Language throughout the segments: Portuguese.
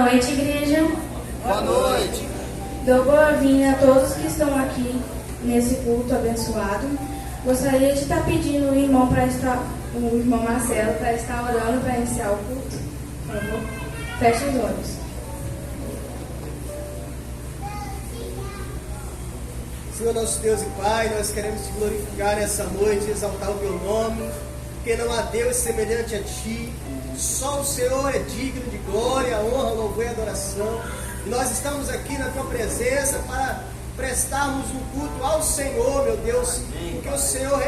noite, igreja. Boa noite. Dou boa-vinda a todos que estão aqui nesse culto abençoado. Gostaria de estar pedindo o irmão Marcelo para estar orando para iniciar o culto. Por favor, feche os olhos. Senhor nosso Deus e Pai, nós queremos te glorificar nessa noite, exaltar o teu nome, porque não há Deus semelhante a ti. Só o Senhor é digno de glória, honra, louvor e adoração. E nós estamos aqui na tua presença para prestarmos um culto ao Senhor, meu Deus, porque o Senhor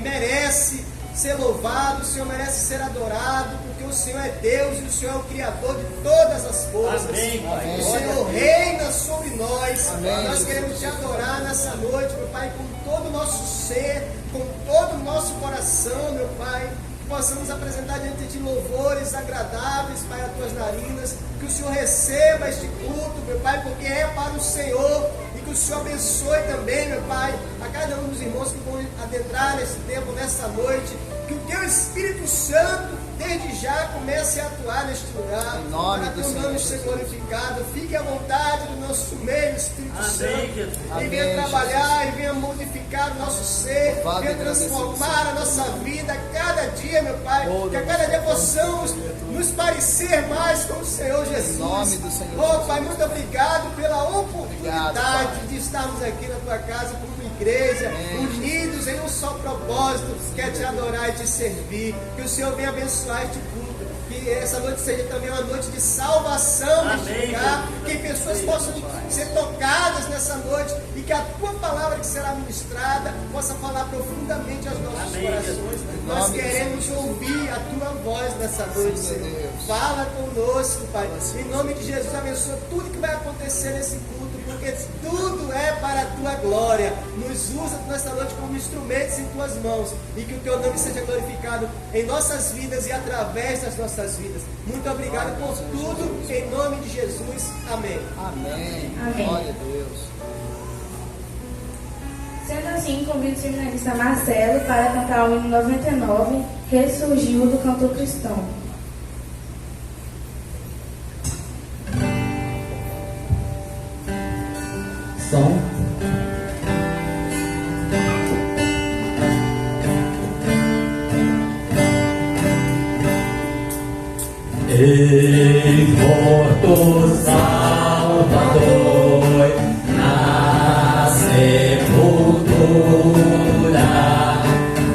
merece ser louvado, o Senhor merece ser adorado, porque o Senhor é Deus e o Senhor é o Criador de todas as coisas. Amém, Pai. O Senhor reina sobre nós. Amém. Nós queremos te adorar nessa noite, meu Pai, com todo o nosso ser, com todo o nosso coração, meu Pai. Que possamos apresentar diante de ti louvores agradáveis, Pai, às tuas narinas. Que o Senhor receba este culto, meu Pai, porque é para o Senhor. Que o Senhor abençoe também, meu Pai, a cada um dos irmãos que vão adentrar nesse tempo, nessa noite. Que o Teu Espírito Santo, desde já, comece a atuar neste lugar. Para que o nome seja glorificado. Fique à vontade do nosso meio, Espírito Santo. E venha trabalhar, e venha modificar o nosso ser. Venha transformar a nossa vida a cada dia, meu Pai. Que a cada dia possamos nos parecer mais com o Senhor Jesus. Em nome do Senhor. Oh, Pai, muito obrigado pela oportunidade de estarmos aqui na tua casa como igreja, unidos em um só propósito, que é te adorar e te servir. Que o Senhor venha abençoar este culto. Que essa noite seja também uma noite de salvação neste lugar. Que pessoas possam ser tocadas nessa noite e que a tua palavra que será ministrada possa falar profundamente aos nossos corações. Nós queremos ouvir a tua voz nessa noite, Senhor. Fala conosco, Pai. Em nome de Jesus, abençoa tudo que vai acontecer nesse culto, porque tudo é para a tua glória. Nos usa nesta noite como instrumentos em tuas mãos e que o teu nome seja glorificado em nossas vidas e através das nossas vidas. Muito obrigado por tudo, em nome de Jesus. Amém. Amém. Amém. Glória a Deus. Sendo assim, convido o seminarista Marcelo para cantar o hino 99, Ressurgiu do Cantor Cristão. Som. Enquanto Salvador na sepultura,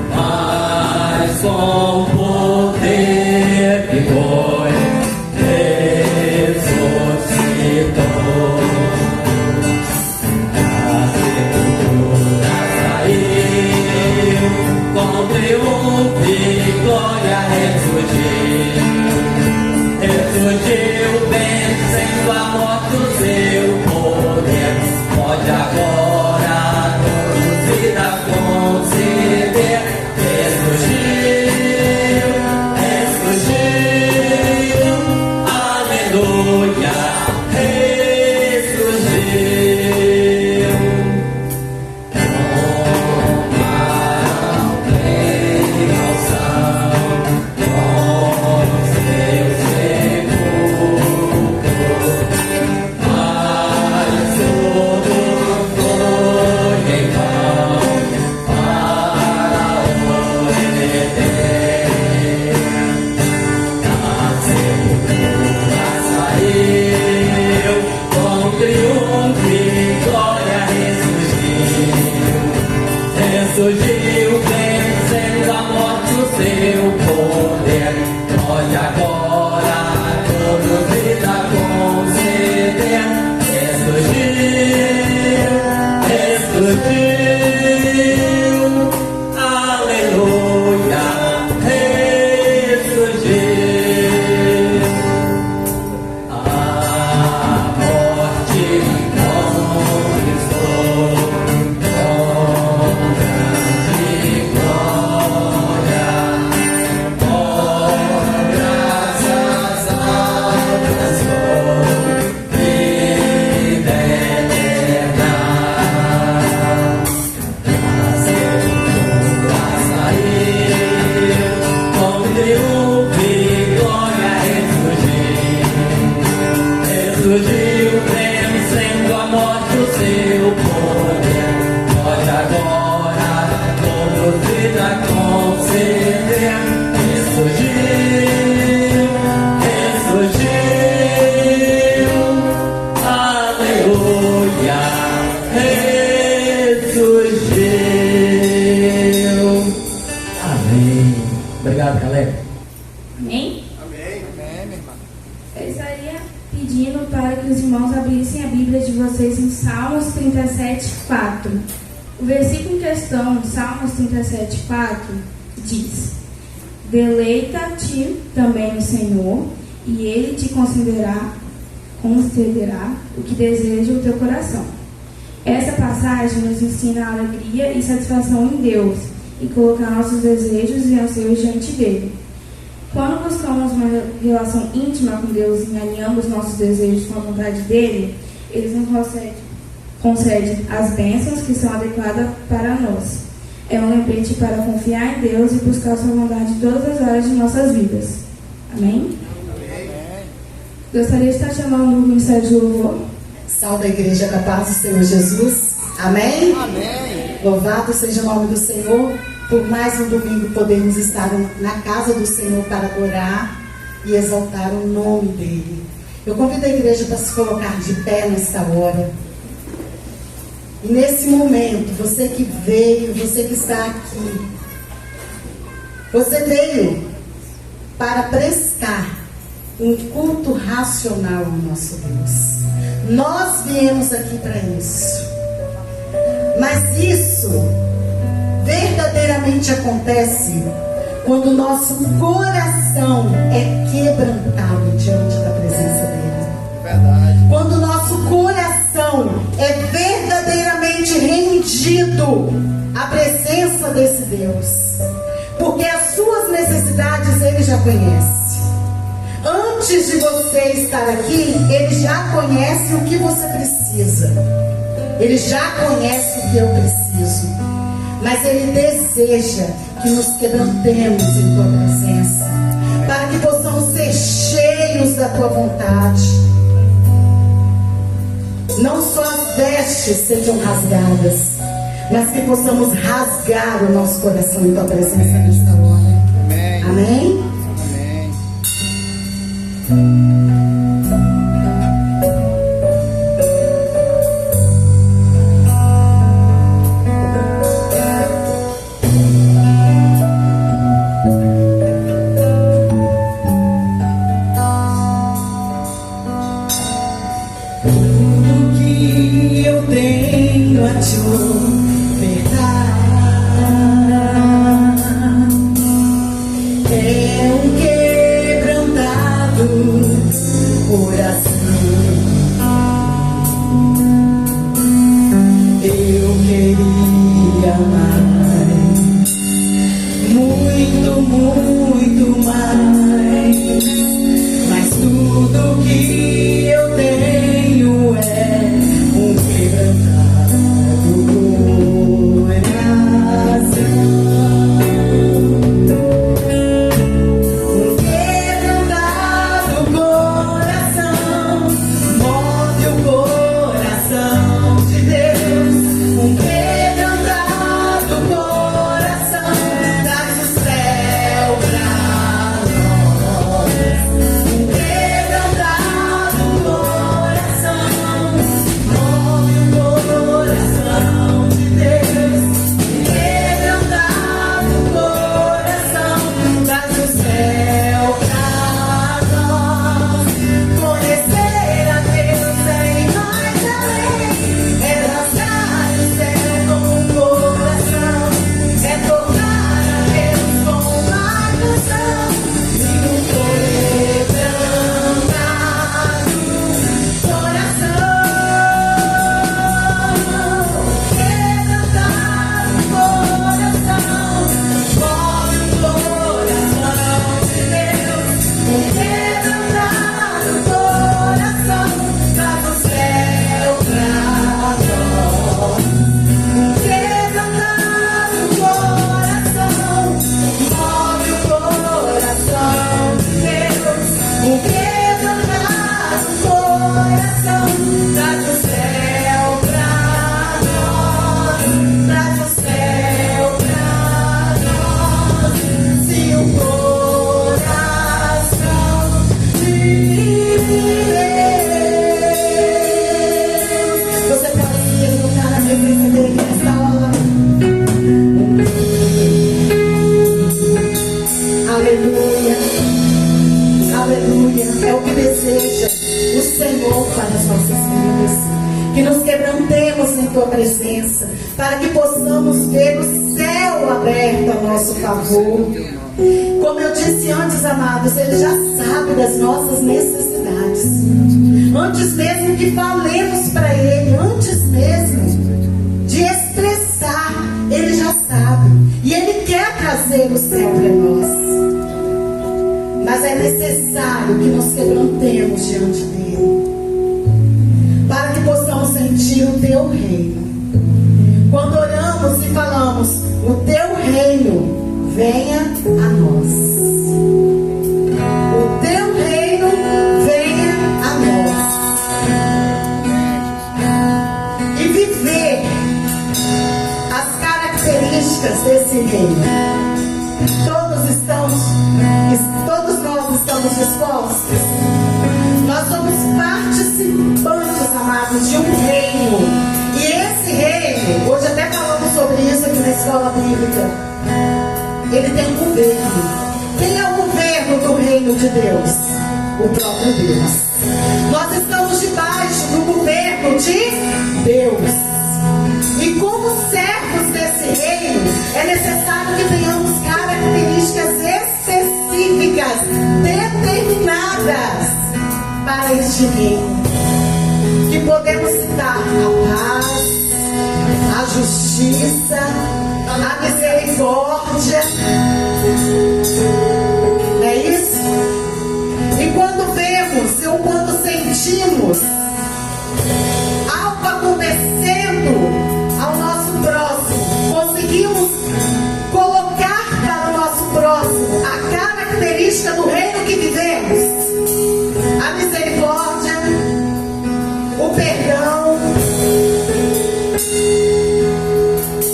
mas com poder e glória ressuscitou. A sepultura saiu, com triunfo e glória ressurgiu. Ressurgiu, vencendo a morte, o seu poder pode agora todos vida conceder. Ressurgiu, ressurgiu, aleluia, ressurgiu. Tomaram precaução com seu sepulcro, mas todo Amém? Amém. Amém, minha irmã. Eu estaria pedindo para que os irmãos abrissem a Bíblia de vocês em Salmos 37:4. O versículo em questão, Salmos 37:4, diz: Deleita-te também no Senhor, e Ele te concederá o que deseja o teu coração. Essa passagem nos ensina a alegria e satisfação em Deus e colocar nossos desejos e anseios diante dele. Quando buscamos uma relação íntima com Deus e alinhamos nossos desejos com a vontade dele, ele nos concede as bênçãos que são adequadas para nós. É um lembrete para confiar em Deus e buscar sua vontade em todas as áreas de nossas vidas. Amém? Amém. Gostaria de estar chamando o ministério de louvor. Salve a igreja da paz do Senhor Jesus. Amém? Amém. Louvado seja o nome do Senhor. Por mais um domingo podemos estar na casa do Senhor para adorar e exaltar o nome dEle. Eu convido a igreja para se colocar de pé nesta hora. E nesse momento, você que veio, você que está aqui, você veio para prestar um culto racional ao nosso Deus. Nós viemos aqui para isso. Mas isso verdadeiramente acontece quando o nosso coração é quebrantado diante da presença dele. Verdade. Quando o nosso coração é verdadeiramente rendido à presença desse Deus. Porque as suas necessidades ele já conhece. Antes de você estar aqui, ele já conhece o que você precisa. Ele já conhece o que eu preciso. Mas ele deseja que nos quebrantemos em tua presença, para que possamos ser cheios da tua vontade. Não só as vestes sejam rasgadas, mas que possamos rasgar o nosso coração em tua presença nesta hora. Amém. Amém? Amém. Tudo que eu tenho a te ofertar é um quebrantado para que possamos ver o céu aberto a nosso favor. Como eu disse antes, amados, Ele já sabe das nossas necessidades. Antes mesmo que falemos para Ele, antes mesmo de expressar, Ele já sabe. E Ele quer trazer o céu para nós. Mas é necessário que nos quebrantemos diante dEle, para que possamos sentir o Teu reino. Quando oramos e falamos, o Teu reino venha a nós. O Teu reino venha a nós. E viver as características desse reino. Todos nós estamos dispostos. Nós somos participantes, amados, de um reino. E esse reino, hoje até falamos sobre isso aqui na escola bíblica, ele tem governo. Quem é o governo do reino de Deus? O próprio Deus. Nós estamos debaixo do governo de Deus. E como servos desse reino, é necessário que tenhamos características específicas, determinadas para este reino. Que podemos citar a paz, a justiça, a misericórdia. É isso? E quando vemos ou quando sentimos algo acontecendo ao nosso próximo, conseguimos colocar para o nosso próximo a característica do reino que vivemos: a misericórdia, o perdão.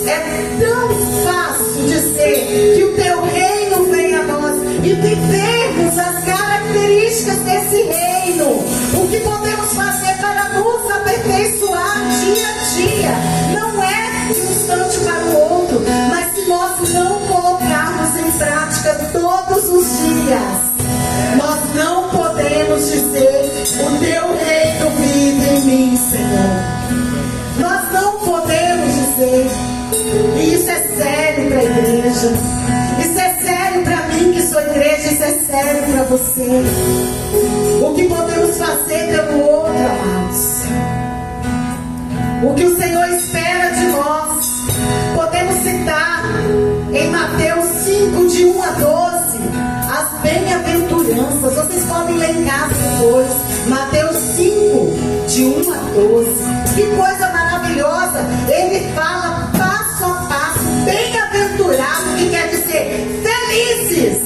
É tão fácil dizer que o Teu reino vem a nós e vivermos as características desse reino. O que podemos fazer para nos aperfeiçoar dia a dia não é de um instante para o outro, mas se nós não colocarmos em prática todos os dias, nós não podemos dizer: o Teu reino vive em mim, Senhor. Nós não podemos dizer. E isso é sério para a igreja. Isso é sério para mim que sou igreja. Isso é sério para você. O que podemos fazer pelo outro, amados? O que o Senhor espera de nós? Podemos citar em Mateus 5, de 1 a 12, as bem-aventuranças. Vocês podem ler em casa depois. Mateus 5, de 1 a 12. Que coisa maravilhosa! Ele fala passo a passo, bem-aventurado, que quer dizer felizes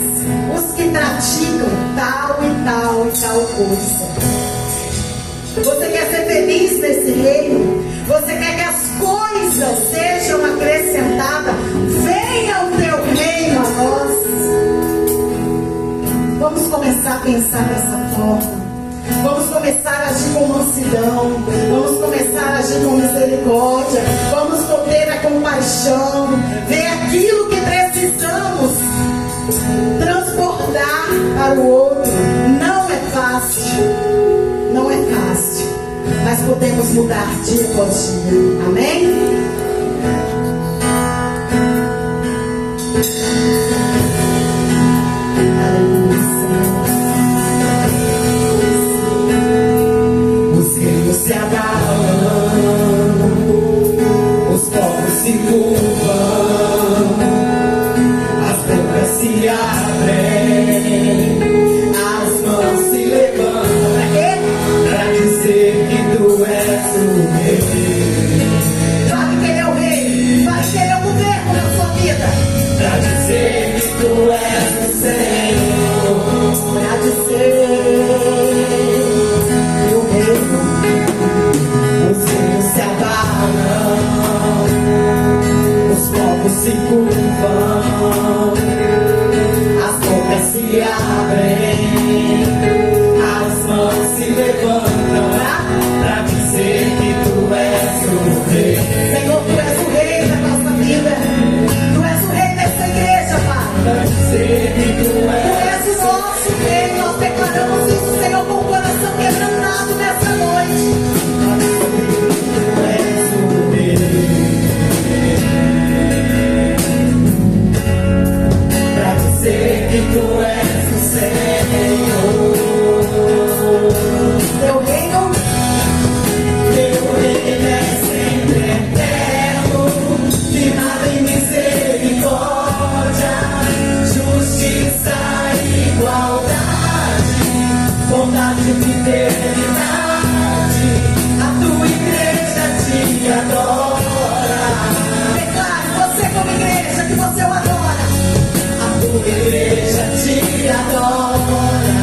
os que praticam tal e tal e tal coisa. Você quer ser feliz nesse reino? Você quer que as coisas sejam acrescentadas? Venha o Teu reino a nós. Vamos começar a pensar dessa forma. Vamos começar a agir com mansidão. Vamos começar a agir com misericórdia. Vamos ter a compaixão. Ver aquilo que precisamos transportar para o outro. Não é fácil. Não é fácil. Mas podemos mudar dia após dia. Amém? Aleluia, Senhor. Se abalam, os povos se curvam, as bocas se abrem, as mãos se levantam, para dizer que Tu és o Rei. fidelidade, a tua igreja te adora. Declare, você como igreja, que você o adora. A tua igreja te adora.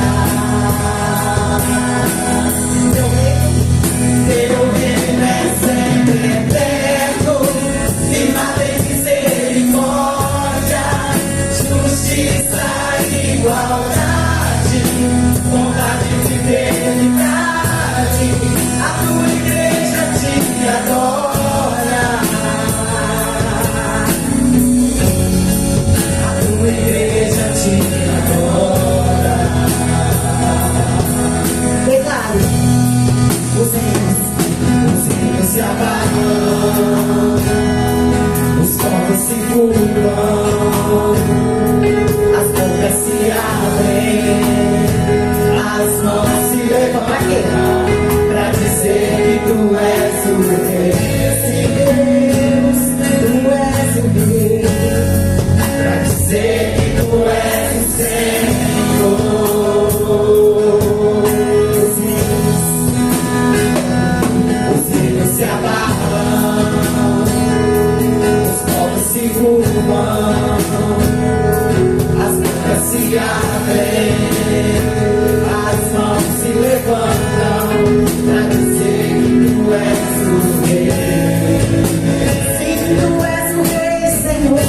Teu reino é sempre eterno, firmado em misericórdia, justiça e igualdade, bondade e fidelidade. A tua igreja te adora. A tua igreja te adora. Declare. Os reinos se abalam, os povos se curvam, as bocas se abrem, as mãos se levam. Pra quê? Pra dizer que tu és o rei. Sim, Deus, tu és o rei. Pra dizer que tu és o Senhor. Se abalam, os povos se curvam, as bocas se abrem, as mãos se levantam pra dizer que tu és o rei. Sim, tu és o rei, Senhor.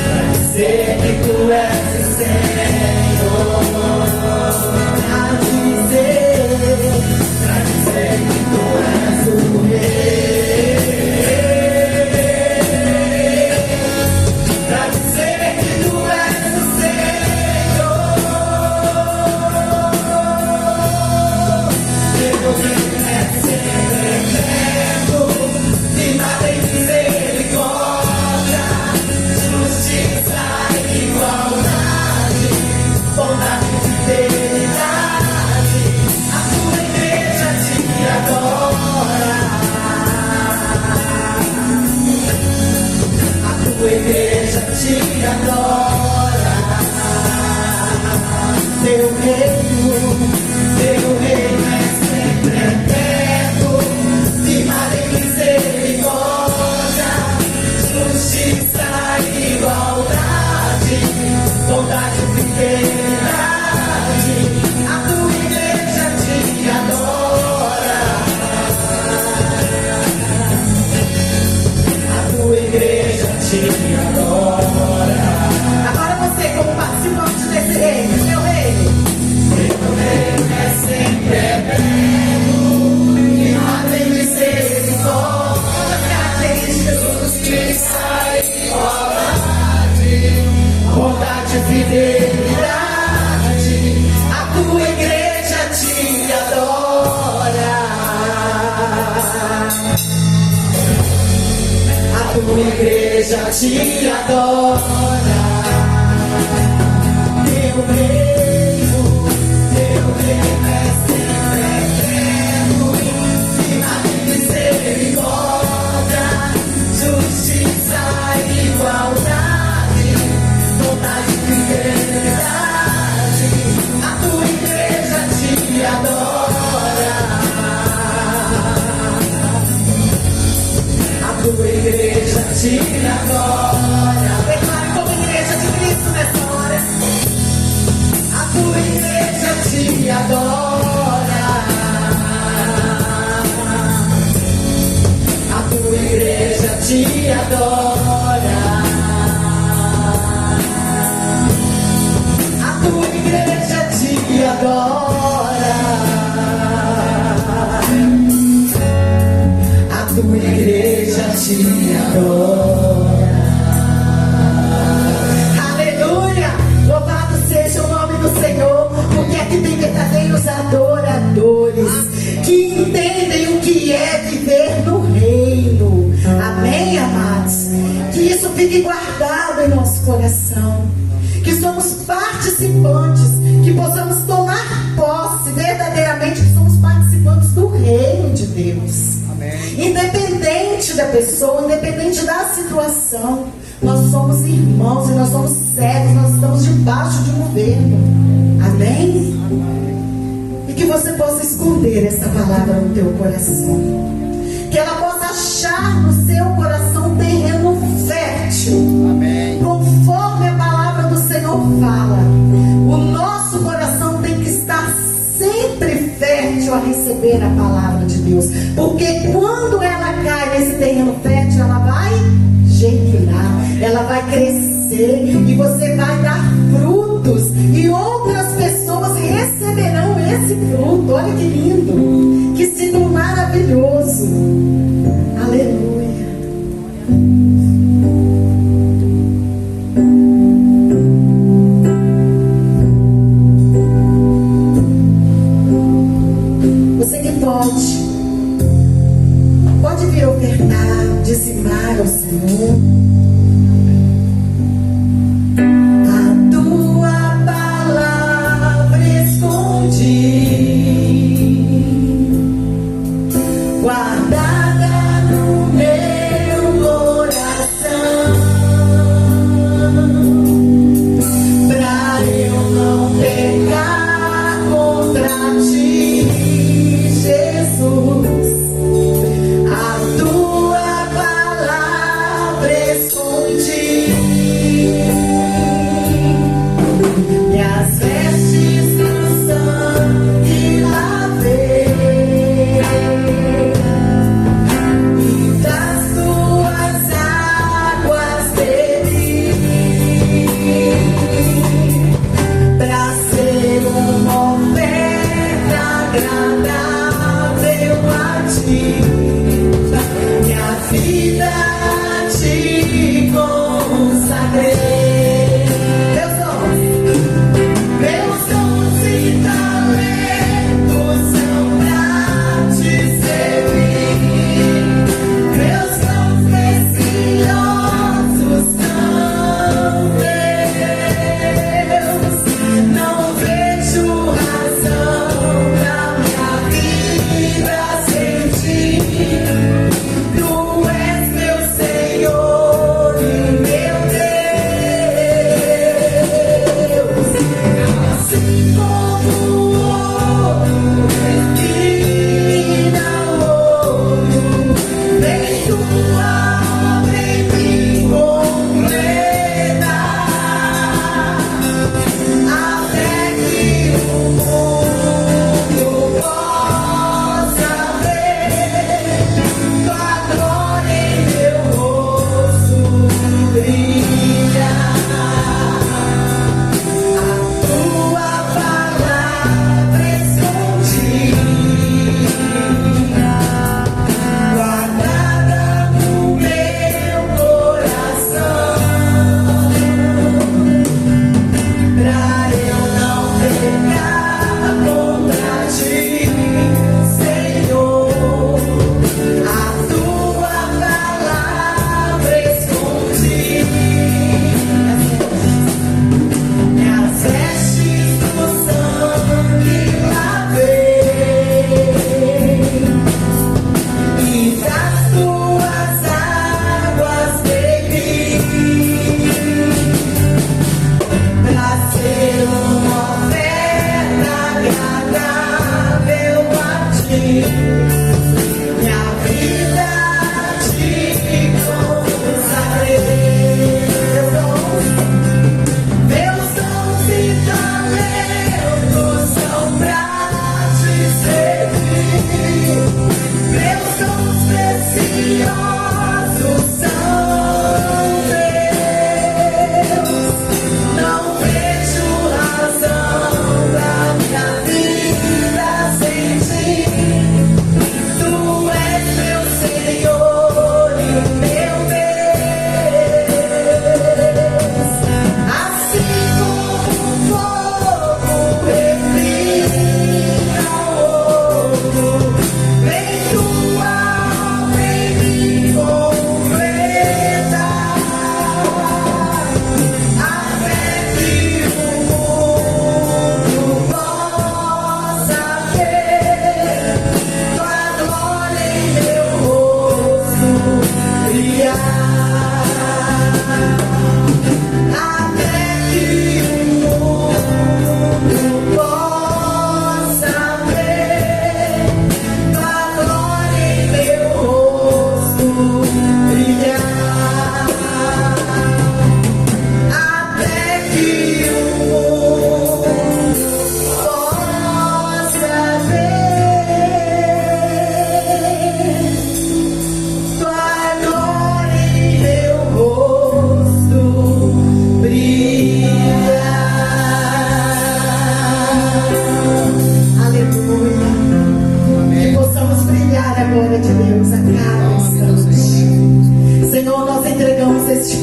Pra dizer que tu és o Senhor. Pra dizer que tu és o rei, pra dizer que tu és o Senhor. Teu reino é sempre eterno, firmado em misericórdia, justiça e igualdade, bondade e fidelidade. A tua igreja te adora. A tua igreja te adora. Teu reino é sempre eterno, firmado em misericórdia, justiça e igualdade, bondade e fidelidade. A tua igreja te adora. A tua igreja te adora. Agora você, como participante desse reino, meu reino. Teu reino é sempre eterno, firmado em misericórdia, as características, justiça e igualdade, bondade e fidelidade. A tua igreja te adora. A tua igreja te adora. Teu reino é sempre eterno, firmado em misericórdia, justiça e igualdade, bondade e fidelidade. A tua igreja te adora. A tua igreja te adora. Declare como igreja de Cristo nessa hora. A tua igreja te adora. A tua igreja te adora. A tua igreja te adora. A tua igreja te adora. Aleluia! Louvado seja o nome do Senhor, porque aqui tem verdadeiros adoradores que entendem o que é viver no reino. Amém, amados? Que isso fique guardado em nosso coração, que somos participantes, que possamos tomar posse verdadeiramente, que somos participantes do reino de Deus. Amém. Independente da pessoa, independente da situação, nós somos irmãos e nós somos servos, nós estamos debaixo de um governo. Amém? E que você possa manter essa palavra no teu coração. Que ela possa achar no seu coração terreno fértil. Amém. Conforme a palavra do Senhor fala, o nosso coração tem que estar sempre fértil a receber a palavra de Deus. Porque quando ela cai nesse terreno fértil, ela vai germinar, ela vai crescer e você vai dar frutos. E outras pessoas receberão esse fruto. Olha que lindo, que sino maravilhoso. Aleluia. Você que pode vir ofertar, dizimar ao Senhor. A tua palavra escondi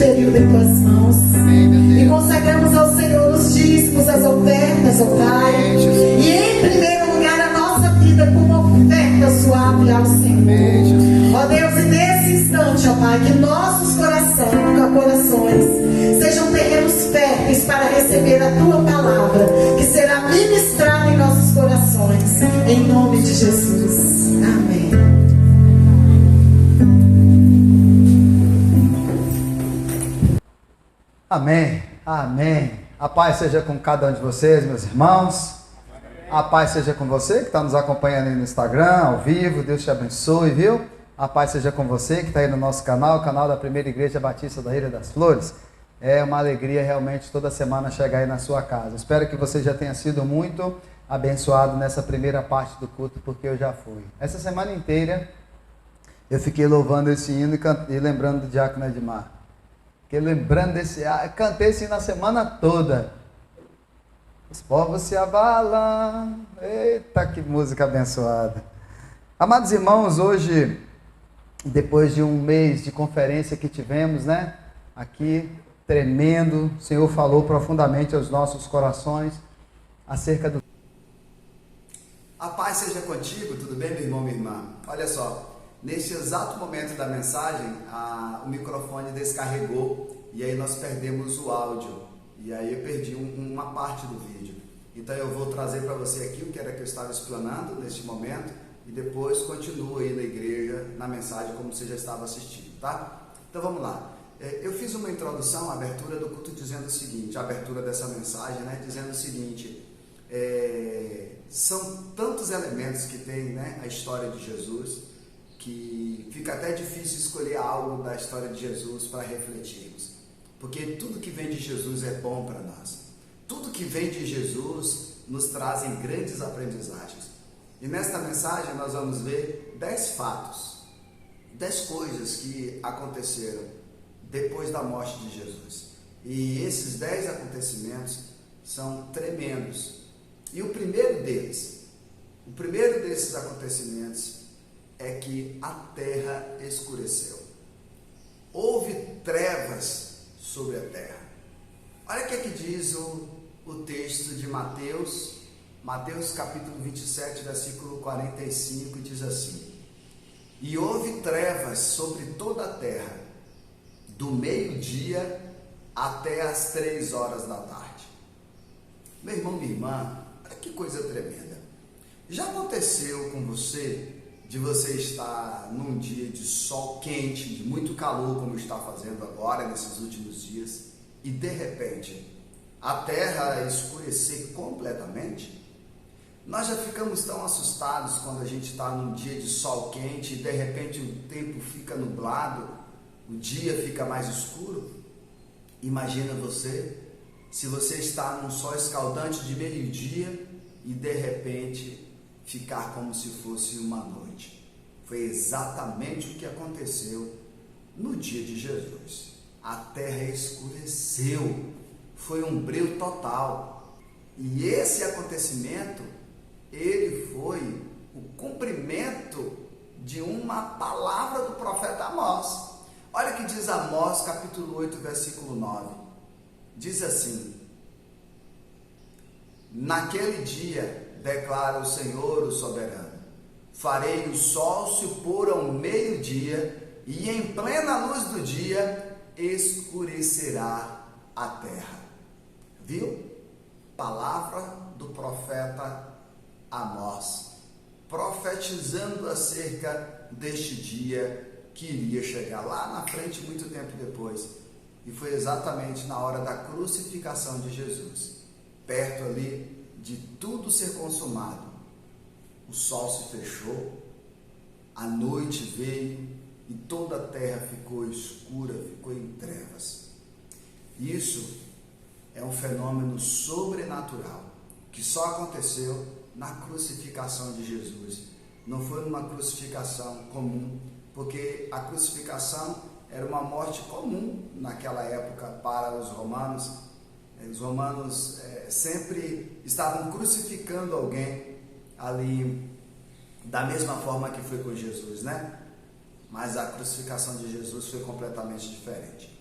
período em tuas mãos. Amém, meu Deus. E consagramos ao Senhor os dízimos, as ofertas, ó Pai. Amém, Jesus. E em primeiro lugar a nossa vida como oferta suave ao Senhor. Amém, Jesus. Ó Deus, e nesse instante, ó Pai, que nossos corações sejam terrenos férteis para receber a Tua palavra, que será ministrada em nossos corações. Em nome de Jesus. Amém. Amém, amém. A paz seja com cada um de vocês, meus irmãos. A paz seja com você que está nos acompanhando aí no Instagram, ao vivo. Deus te abençoe, viu? A paz seja com você que está aí no nosso canal, o canal da Primeira Igreja Batista da Ilha das Flores. É uma alegria realmente toda semana chegar aí na sua casa. Espero que você já tenha sido muito abençoado nessa primeira parte do culto, porque eu já fui. Essa semana inteira eu fiquei louvando esse hino e lembrando do Diácono Edmar. Lembrando cantei esse na semana toda. Os povos se abalam. Eita, que música abençoada. Amados irmãos, hoje, depois de um mês de conferência que tivemos, né? Aqui, tremendo, o Senhor falou profundamente aos nossos corações acerca do... A paz seja contigo, tudo bem, meu irmão, minha irmã? Olha só. Neste exato momento da mensagem, o microfone descarregou e aí nós perdemos o áudio. E aí eu perdi uma parte do vídeo. Então eu vou trazer para você aqui o que era que eu estava explanando neste momento e depois continuo aí na igreja, na mensagem, como você já estava assistindo, tá? Então vamos lá. Eu fiz uma introdução, a abertura do culto, dizendo o seguinte, a abertura dessa mensagem, né? Dizendo o seguinte, são tantos elementos que tem, né, a história de Jesus, que fica até difícil escolher algo da história de Jesus para refletirmos. Porque tudo que vem de Jesus é bom para nós. Tudo que vem de Jesus nos trazem grandes aprendizagens. E nesta mensagem nós vamos ver 10 fatos, 10 coisas que aconteceram depois da morte de Jesus. E esses 10 acontecimentos são tremendos. E o primeiro desses acontecimentos é que a terra escureceu. Houve trevas sobre a terra. Olha o que diz o texto de Mateus capítulo 27, versículo 45, diz assim: E houve trevas sobre toda a terra, do meio-dia até as 3 horas da tarde. Meu irmão, minha irmã, olha que coisa tremenda. Já aconteceu com você de você estar num dia de sol quente, de muito calor, como está fazendo agora, nesses últimos dias, e de repente a terra escurecer completamente? Nós já ficamos tão assustados quando a gente está num dia de sol quente e de repente o tempo fica nublado, o dia fica mais escuro. Imagina você, se você está num sol escaldante de meio-dia e de repente ficar como se fosse uma noite. Foi exatamente o que aconteceu no dia de Jesus. A terra escureceu, foi um breu total. E esse acontecimento, ele foi o cumprimento de uma palavra do profeta Amós. Olha o que diz Amós, capítulo 8, versículo 9. Diz assim: Naquele dia, declara o Senhor, o soberano, farei o sol se pôr ao meio-dia, e em plena luz do dia escurecerá a terra. Viu? Palavra do profeta Amós, profetizando acerca deste dia que iria chegar lá na frente, muito tempo depois. E foi exatamente na hora da crucificação de Jesus, perto ali de tudo ser consumado. O sol se fechou, a noite veio e toda a terra ficou escura, ficou em trevas. Isso é um fenômeno sobrenatural que só aconteceu na crucificação de Jesus. Não foi uma crucificação comum, porque a crucificação era uma morte comum naquela época para os romanos. Os romanos sempre estavam crucificando alguém ali, da mesma forma que foi com Jesus, né? Mas a crucificação de Jesus foi completamente diferente.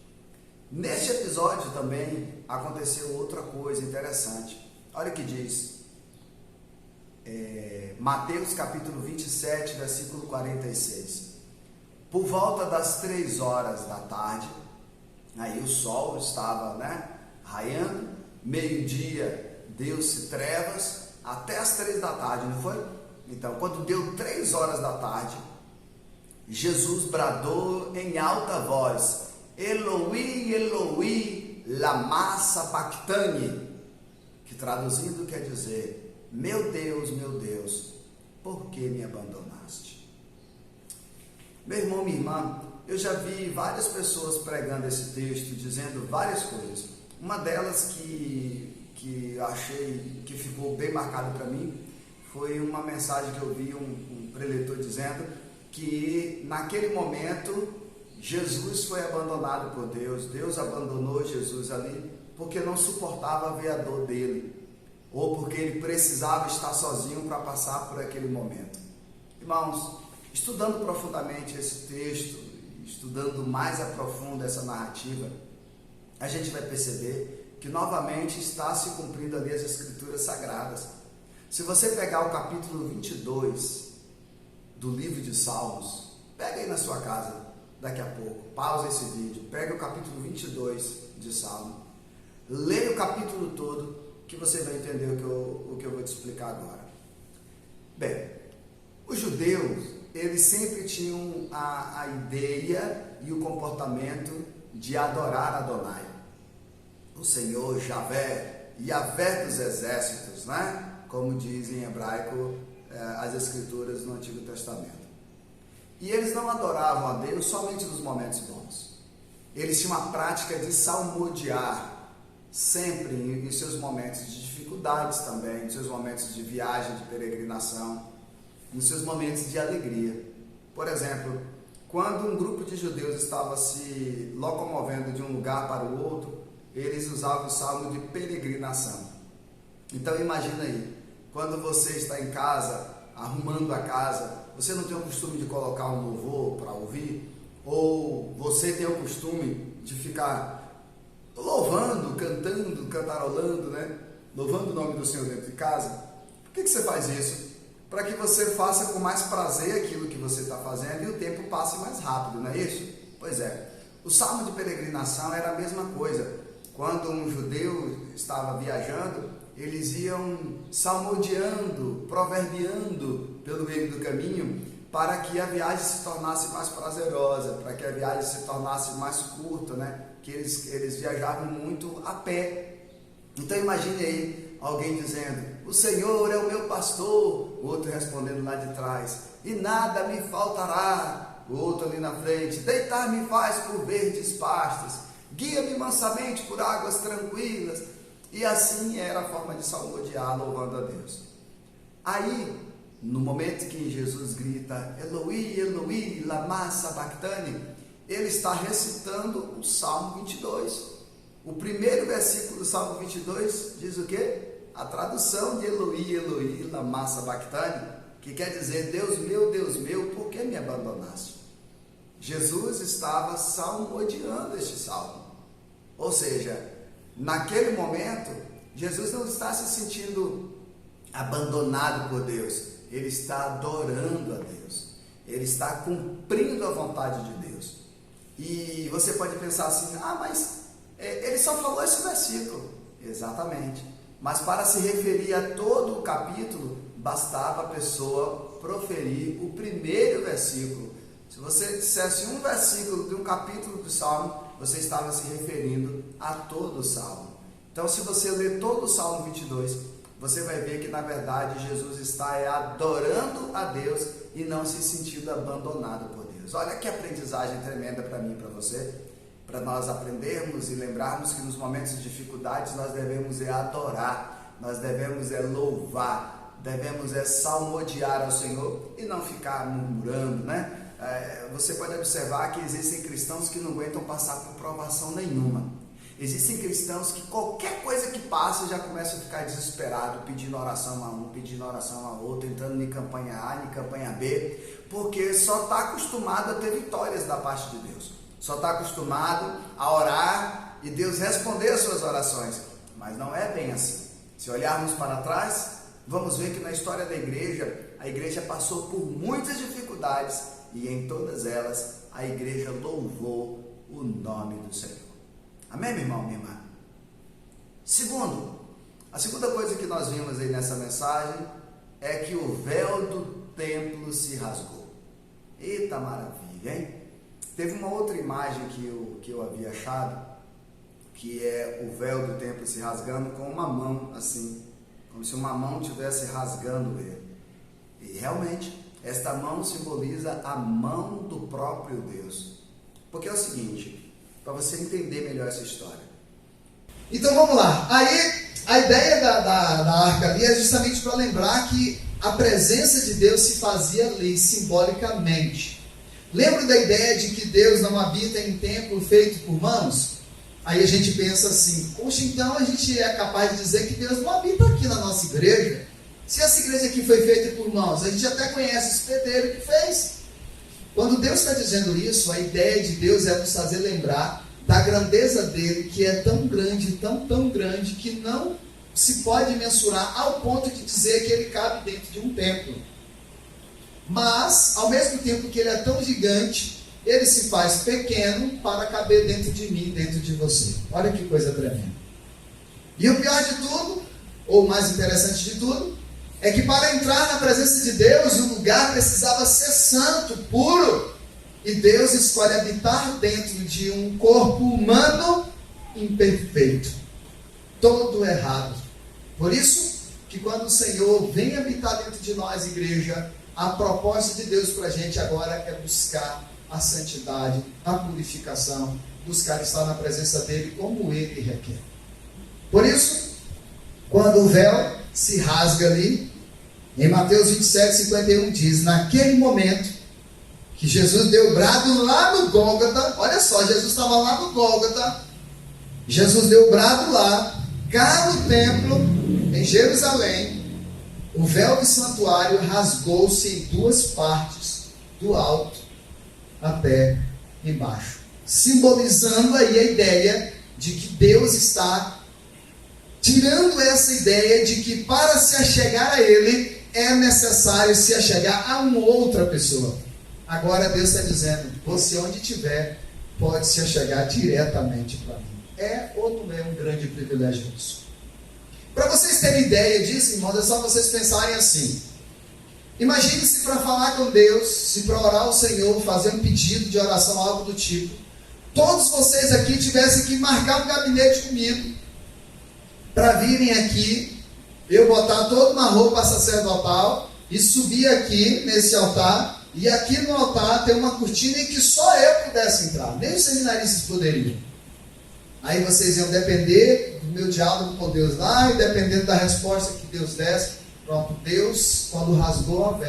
Neste episódio também aconteceu outra coisa interessante. Olha o que diz Mateus capítulo 27, versículo 46. Por volta das 3 horas da tarde, aí o sol estava, raiando, meio-dia deu-se trevas, até as 3 da tarde, não foi? Então, quando deu 3 horas da tarde, Jesus bradou em alta voz: Eloi, Eloi, lama sabachthani, que traduzindo quer dizer: meu Deus, por que me abandonaste? Meu irmão, minha irmã, eu já vi várias pessoas pregando esse texto, dizendo várias coisas. Uma delas que eu achei que ficou bem marcado para mim foi uma mensagem que eu vi um preletor dizendo que naquele momento Jesus foi abandonado por Deus, Deus abandonou Jesus ali porque não suportava ver a dor dele, ou porque ele precisava estar sozinho para passar por aquele momento. Irmãos, estudando profundamente esse texto, estudando mais a profundo essa narrativa, a gente vai perceber que novamente está se cumprindo ali as escrituras sagradas. Se você pegar o capítulo 22 do livro de Salmos, pega aí na sua casa daqui a pouco, pausa esse vídeo, pega o capítulo 22 de Salmo, leia o capítulo todo, que você vai entender o que eu vou te explicar agora. Bem, os judeus, eles sempre tinham a ideia e o comportamento de adorar Adonai, o Senhor Javé, Yavé dos exércitos, como dizem em hebraico as escrituras no Antigo Testamento. E eles não adoravam a Deus somente nos momentos bons. Eles tinham a prática de salmodiar sempre em seus momentos de dificuldades também, nos seus momentos de viagem, de peregrinação, nos seus momentos de alegria. Por exemplo, quando um grupo de judeus estava se locomovendo de um lugar para o outro, eles usavam o salmo de peregrinação. Então imagina aí, quando você está em casa, arrumando a casa, você não tem o costume de colocar um louvor para ouvir? Ou você tem o costume de ficar louvando, cantando, cantarolando, louvando o nome do Senhor dentro de casa? Por que você faz isso? Para que você faça com mais prazer aquilo que você está fazendo e o tempo passe mais rápido, não é isso? Pois é, o salmo de peregrinação era a mesma coisa. Quando um judeu estava viajando, eles iam salmodiando, proverbiando pelo meio do caminho, para que a viagem se tornasse mais prazerosa, para que a viagem se tornasse mais curta, que eles viajavam muito a pé. Então imagine aí alguém dizendo: o Senhor é o meu pastor, o outro respondendo lá de trás: e nada me faltará, o outro ali na frente: deitar-me faz por verdes pastos, guia-me mansamente por águas tranquilas. E assim era a forma de salmodiar, louvando a Deus. Aí, no momento que Jesus grita: Eloi, Eloi, lama sabachthani, ele está recitando o Salmo 22. O primeiro versículo do Salmo 22 diz o quê? A tradução de Eloi, Eloi, lama sabachthani, que quer dizer: Deus meu, por que me abandonaste? Jesus estava salmodiando este salmo. Ou seja, naquele momento, Jesus não está se sentindo abandonado por Deus, ele está adorando a Deus, ele está cumprindo a vontade de Deus. E você pode pensar assim: mas ele só falou esse versículo. Exatamente, mas para se referir a todo o capítulo, bastava a pessoa proferir o primeiro versículo. Se você dissesse um versículo de um capítulo do Salmo, você estava se referindo a todo o Salmo. Então, se você ler todo o Salmo 22, você vai ver que, na verdade, Jesus está adorando a Deus e não se sentindo abandonado por Deus. Olha que aprendizagem tremenda para mim e para você, para nós aprendermos e lembrarmos que nos momentos de dificuldades nós devemos adorar, nós devemos louvar, devemos salmodiar ao Senhor e não ficar murmurando, Você pode observar que existem cristãos que não aguentam passar por provação nenhuma. Existem cristãos que qualquer coisa que passa já começam a ficar desesperado, pedindo oração a um, pedindo oração a outro, entrando em campanha A, em campanha B, porque só está acostumado a ter vitórias da parte de Deus. Só está acostumado a orar e Deus responder as suas orações. Mas não é bem assim. Se olharmos para trás, vamos ver que na história da igreja, a igreja passou por muitas dificuldades e em todas elas a igreja louvou o nome do Senhor. Amém, meu irmão, minha irmã? A segunda coisa que nós vimos aí nessa mensagem é que o véu do templo se rasgou. Eita maravilha, hein? Teve uma outra imagem que eu havia achado, que é o véu do templo se rasgando com uma mão assim, como se uma mão estivesse rasgando ele. E realmente, esta mão simboliza a mão do próprio Deus. Porque é o seguinte, para você entender melhor essa história. Então vamos lá. Aí a ideia da arca ali é justamente para lembrar que a presença de Deus se fazia ali simbolicamente. Lembra da ideia de que Deus não habita em templo feito por mãos? Aí a gente pensa assim, poxa, então a gente é capaz de dizer que Deus não habita aqui na nossa igreja? Se essa igreja aqui foi feita por mãos, a gente até conhece esse pedreiro que fez. Quando Deus está dizendo isso, a ideia de Deus é nos fazer lembrar da grandeza dele, que é tão grande, tão grande, que não se pode mensurar ao ponto de dizer que ele cabe dentro de um templo. Mas, ao mesmo tempo que ele é tão gigante, ele se faz pequeno para caber dentro de mim, dentro de você. Olha que coisa tremenda. E o pior de tudo, ou o mais interessante de tudo, é que para entrar na presença de Deus, o lugar precisava ser santo, puro. E Deus escolhe habitar dentro de um corpo humano imperfeito, todo errado. Por isso que quando o Senhor vem habitar dentro de nós, igreja, a proposta de Deus para a gente agora é buscar a santidade, a purificação, buscar estar na presença dele como ele requer. Por isso, quando o véu se rasga ali, em Mateus 27:51 diz, naquele momento que Jesus deu brado lá no Gólgota, olha só, Jesus estava lá no Gólgota, Jesus deu brado lá, cá no templo, em Jerusalém, o véu do santuário rasgou-se em duas partes, do alto até embaixo, simbolizando aí a ideia de que Deus está tirando essa ideia de que para se achegar a Ele, é necessário se achegar a uma outra pessoa. Agora Deus está dizendo, você onde estiver, pode se achegar diretamente para mim. É ou não é um grande privilégio isso? Para vocês terem ideia disso, irmãos, é só vocês pensarem assim. Imagine-se para falar com Deus, se para orar ao Senhor, fazer um pedido de oração, algo do tipo. Todos vocês aqui tivessem que marcar um gabinete comigo, para virem aqui, eu botar toda uma roupa sacerdotal e subir aqui nesse altar, e aqui no altar tem uma cortina em que só eu pudesse entrar, nem os seminaristas poderiam. Aí vocês iam depender do meu diálogo com Deus lá, e dependendo da resposta que Deus desse, pronto, Deus, quando rasgou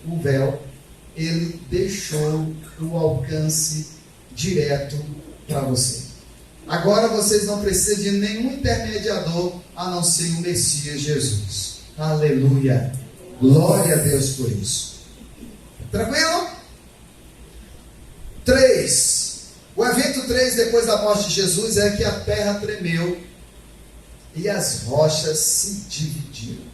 o véu, Ele deixou o alcance direto para você. Agora vocês não precisam de nenhum intermediador, a não ser o Messias Jesus. Aleluia! Glória a Deus por isso. Tranquilo? 3. O evento 3, depois da morte de Jesus, é que a terra tremeu e as rochas se dividiram.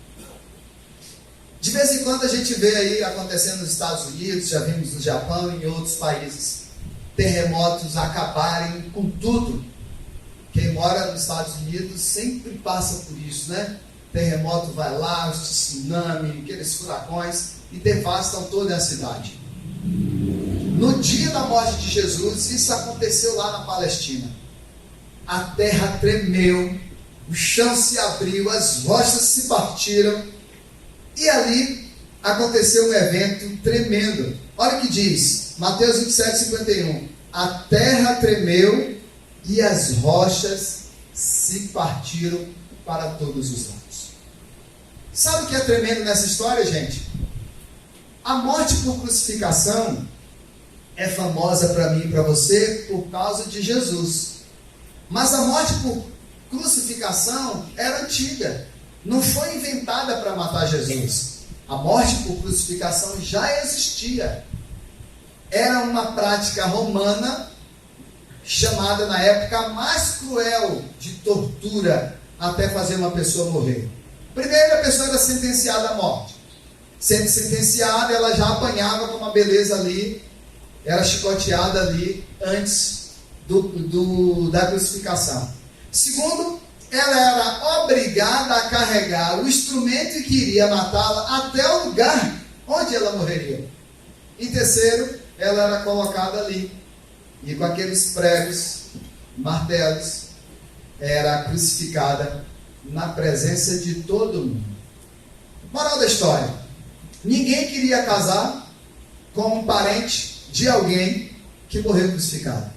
De vez em quando a gente vê aí acontecendo nos Estados Unidos, já vimos no Japão e em outros países, terremotos acabarem com tudo. Quem mora nos Estados Unidos sempre passa por isso, né? Terremoto vai lá, os tsunami, aqueles furacões, e devastam toda a cidade. No dia da morte de Jesus, isso aconteceu lá na Palestina. A terra tremeu, o chão se abriu, as rochas se partiram, e ali aconteceu um evento tremendo. Olha o que diz, Mateus 27:51. A terra tremeu e as rochas se partiram para todos os lados. Sabe o que é tremendo nessa história, gente? A morte por crucificação é famosa para mim e para você por causa de Jesus. Mas a morte por crucificação era antiga. Não foi inventada para matar Jesus. A morte por crucificação já existia. Era uma prática romana chamada na época a mais cruel de tortura até fazer uma pessoa morrer. Primeiro, a pessoa era sentenciada à morte. Sendo sentenciada, ela já apanhava com uma beleza ali, era chicoteada ali antes da crucificação. Segundo, ela era obrigada a carregar o instrumento que iria matá-la até o lugar onde ela morreria. E terceiro, ela era colocada ali, e com aqueles pregos, martelos, era crucificada na presença de todo mundo. Moral da história: ninguém queria casar com um parente de alguém que morreu crucificado.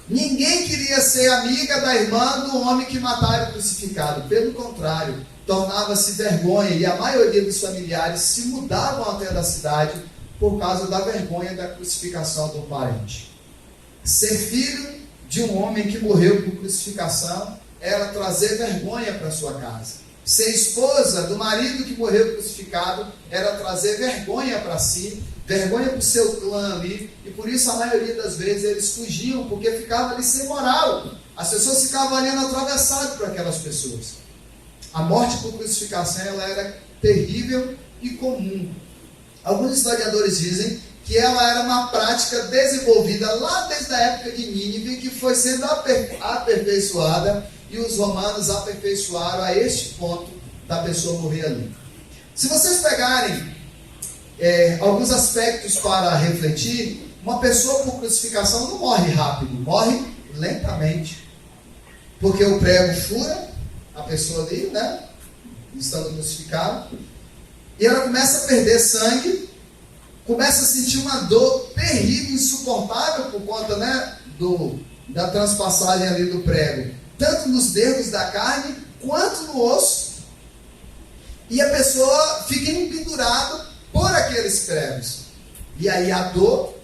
Ninguém queria ser amiga da irmã do homem que mataram crucificado. Pelo contrário, tornava-se vergonha, e a maioria dos familiares se mudavam até da cidade por causa da vergonha da crucificação de um parente. Ser filho de um homem que morreu por crucificação era trazer vergonha para sua casa. Ser esposa do marido que morreu crucificado era trazer vergonha para si, vergonha para o seu clã ali, e por isso a maioria das vezes eles fugiam, porque ficava ali sem moral. As pessoas ficavam olhando atravessado para aquelas pessoas. A morte por crucificação ela era terrível e comum. Alguns historiadores dizem que ela era uma prática desenvolvida lá desde a época de Nínive, que foi sendo aperfeiçoada, e os romanos aperfeiçoaram a este ponto da pessoa morrer ali. Se vocês pegarem alguns aspectos para refletir, uma pessoa por crucificação não morre rápido, morre lentamente, porque o prego fura a pessoa ali, né, estando crucificada, e ela começa a perder sangue, começa a sentir uma dor terrível, insuportável, por conta, né, da transpassagem ali do prego, tanto nos dedos da carne, quanto no osso, e a pessoa fica pendurada por aqueles pregos. E aí a dor,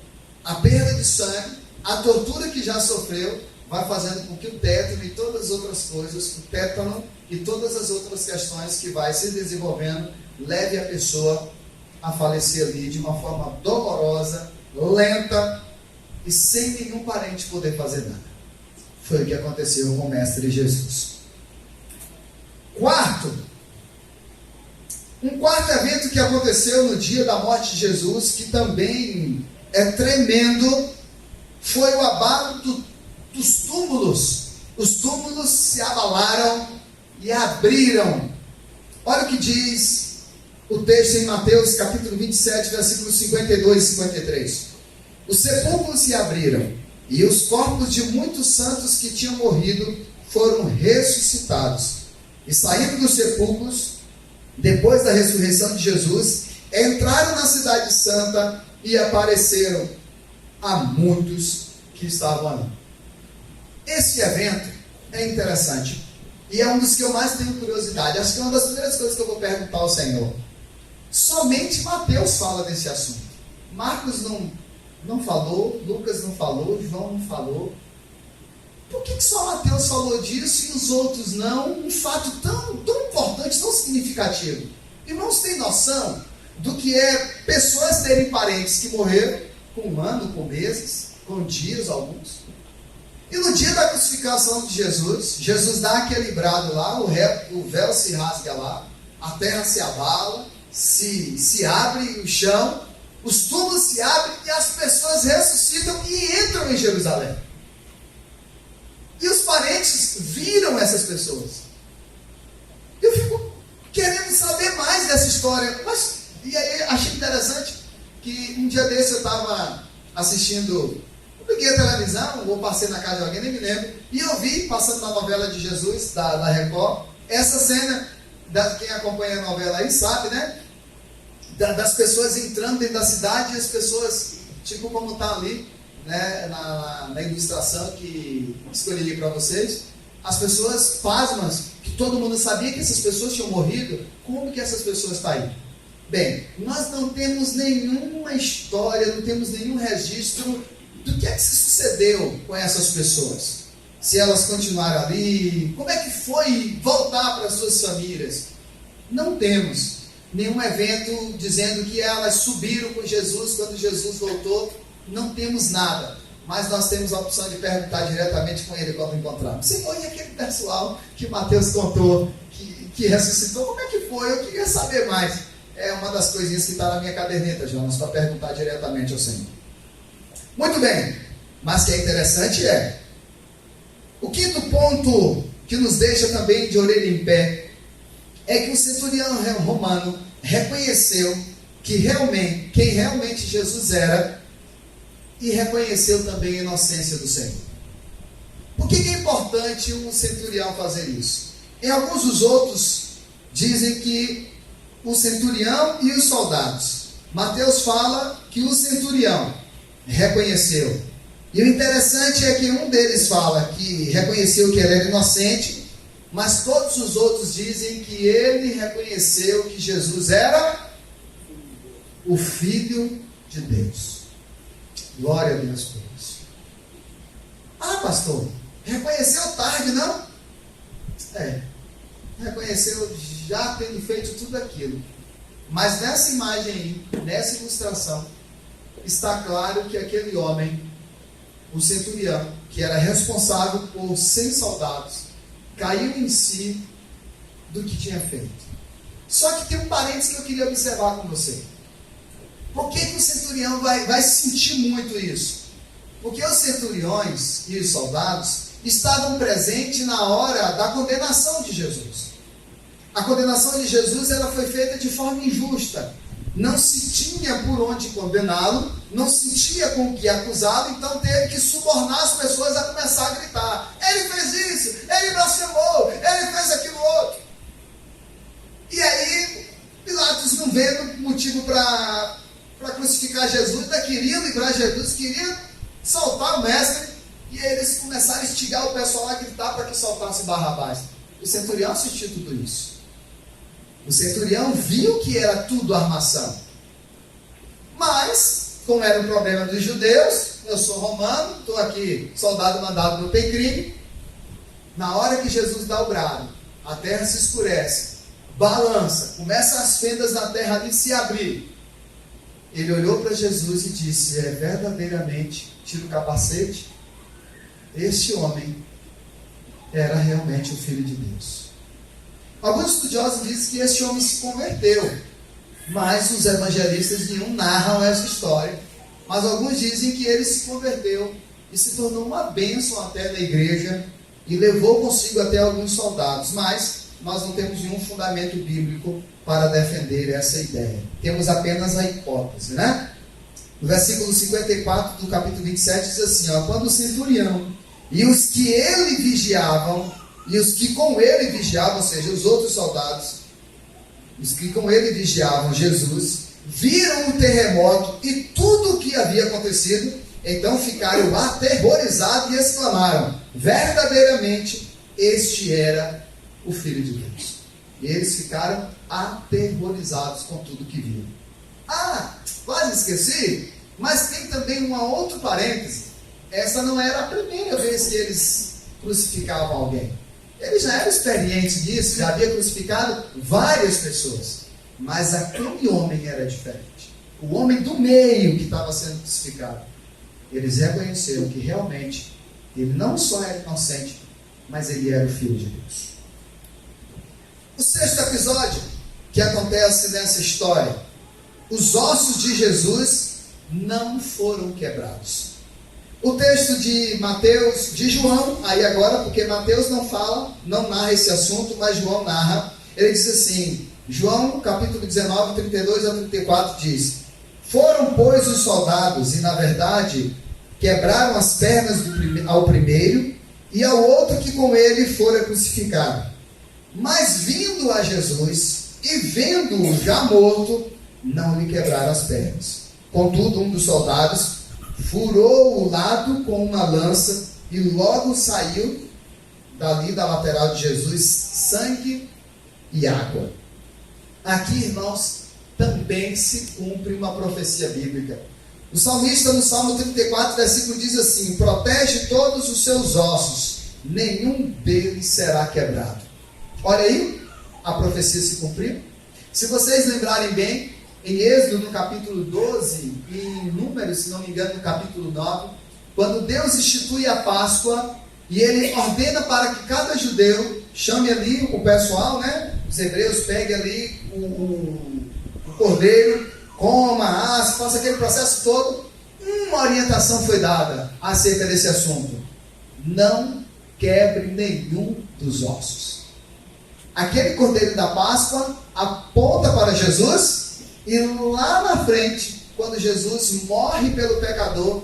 a perda de sangue, a tortura que já sofreu, vai fazendo com que o tétano e todas as outras coisas, o tétano e todas as outras questões que vai se desenvolvendo, leve a pessoa a falecer ali de uma forma dolorosa, lenta e sem nenhum parente poder fazer nada. Foi o que aconteceu com o Mestre Jesus. Um quarto evento que aconteceu no dia da morte de Jesus, que também é tremendo, foi o abalo dos túmulos. Os túmulos se abalaram e abriram. Olha o que diz o texto em Mateus capítulo 27, versículos 52 e 53. Os sepulcros se abriram, e os corpos de muitos santos que tinham morrido foram ressuscitados. E saindo dos sepulcros, depois da ressurreição de Jesus, entraram na cidade santa e apareceram a muitos que estavam ali. Esse evento é interessante, e é um dos que eu mais tenho curiosidade. Acho que é uma das primeiras coisas que eu vou perguntar ao Senhor. Somente Mateus fala desse assunto. Marcos não falou, Lucas não falou, João não falou. Por que só Mateus falou disso e os outros não? Um fato tão importante, tão significativo. Irmãos, tem noção do que é pessoas terem parentes que morreram com um ano, com meses, com dias alguns? E no dia da crucificação de Jesus, Jesus dá aquele brado lá, o véu se rasga lá, a terra se abala, se abre o chão, os túmulos se abrem e as pessoas ressuscitam e entram em Jerusalém. E os parentes viram essas pessoas. Eu fico querendo saber mais dessa história. E aí achei interessante que um dia desse eu estava assistindo, eu liguei a televisão, ou passei na casa de alguém, nem me lembro, e eu vi, passando na novela de Jesus, da Record, essa cena, quem acompanha a novela aí sabe, né? Das pessoas entrando dentro da cidade, e as pessoas, tipo como está ali, né, na ilustração que escolhi para vocês, as pessoas pasmas, que todo mundo sabia que essas pessoas tinham morrido. Como que essas pessoas estão aí? Bem, nós não temos nenhuma história, não temos nenhum registro do que é que se sucedeu com essas pessoas. Se elas continuaram ali, como é que foi voltar para suas famílias? Não temos nenhum evento dizendo que elas subiram com Jesus quando Jesus voltou. Não temos nada, mas nós temos a opção de perguntar diretamente com ele quando encontrarmos. Senhor, e aquele pessoal que Mateus contou, que ressuscitou, como é que foi? Eu queria saber mais. É uma das coisinhas que está na minha caderneta, Jonas, para perguntar diretamente ao Senhor. Muito bem, mas o que é interessante o quinto ponto que nos deixa também de orelha em pé, é que o centurião romano reconheceu quem realmente Jesus era, e reconheceu também a inocência do Senhor. Por que é importante um centurião fazer isso? Em alguns dos outros dizem que o centurião e os soldados. Mateus fala que o centurião reconheceu. E o interessante é que um deles fala que reconheceu que ele era inocente, mas todos os outros dizem que ele reconheceu que Jesus era o Filho de Deus. Glória a Deus por isso. Ah, pastor, reconheceu tarde, não? Reconheceu já tendo feito tudo aquilo. Mas nessa imagem aí, nessa ilustração, está claro que aquele homem, o centurião, que era responsável por 100 soldados, caiu em si do que tinha feito. Só que tem um parênteses que eu queria observar com você. Por que o centurião vai sentir muito isso? Porque os centuriões e os soldados estavam presentes na hora da condenação de Jesus. A condenação de Jesus ela foi feita de forma injusta. Não se tinha por onde condená-lo, não se tinha com o que acusá-lo, então teve que subornar as pessoas a começar a gritar: ele fez isso, ele blasfemou, ele fez aquilo outro. E aí, Pilatos, não vendo motivo para crucificar Jesus, ainda queria livrar Jesus, queria soltar o mestre, e aí eles começaram a instigar o pessoal a gritar para que soltasse Barrabás. O centurião assistiu tudo isso. O centurião viu que era tudo armação. Mas, como era um problema dos judeus, eu sou romano, estou aqui, soldado mandado, não tem crime. Na hora que Jesus dá o brado, a terra se escurece, balança, começa as fendas da terra ali se abrir. Ele olhou para Jesus e disse: verdadeiramente, tira o capacete, este homem era realmente o Filho de Deus. Alguns estudiosos dizem que este homem se converteu, mas os evangelistas nenhum narram essa história. Mas alguns dizem que ele se converteu e se tornou uma bênção até na igreja e levou consigo até alguns soldados. Mas nós não temos nenhum fundamento bíblico para defender essa ideia. Temos apenas a hipótese, né? No versículo 54 do capítulo 27 diz assim: quando o centurião e os que ele vigiavam, e os que com ele vigiavam, ou seja, os outros soldados, os que com ele vigiavam Jesus, viram o terremoto e tudo o que havia acontecido, então ficaram aterrorizados e exclamaram: verdadeiramente, este era o Filho de Deus. E eles ficaram aterrorizados com tudo que viram. Quase esqueci, mas tem também uma outra parêntese. Essa não era a primeira vez que eles crucificavam alguém. Eles já eram experientes nisso, já havia crucificado várias pessoas. Mas aquele homem era diferente. O homem do meio que estava sendo crucificado. Eles reconheceram que realmente ele não só era inocente, mas ele era o Filho de Deus. O sexto episódio que acontece nessa história: os ossos de Jesus não foram quebrados. O texto de Mateus, de João, aí agora, porque Mateus não fala, não narra esse assunto, mas João narra. Ele diz assim, João capítulo 19, 32 a 34 diz: foram, pois, os soldados, e na verdade quebraram as pernas ao primeiro e ao outro que com ele fora crucificado. Mas vindo a Jesus e vendo-o já morto, não lhe quebraram as pernas. Contudo, um dos soldados furou o lado com uma lança e logo saiu dali da lateral de Jesus sangue e água. Aqui, irmãos, também se cumpre uma profecia bíblica. O salmista, no Salmo 34, versículo, diz assim: protege todos os seus ossos, nenhum deles será quebrado. Olha aí, a profecia se cumpriu. Se vocês lembrarem bem, em Êxodo, no capítulo 12, e em Números, se não me engano, no capítulo 9, quando Deus institui a Páscoa e Ele ordena para que cada judeu chame ali o pessoal, né? Os hebreus peguem ali o cordeiro, coma, assa, faça aquele processo todo. Uma orientação foi dada acerca desse assunto: não quebre nenhum dos ossos. Aquele cordeiro da Páscoa aponta para Jesus, e lá na frente, quando Jesus morre pelo pecador,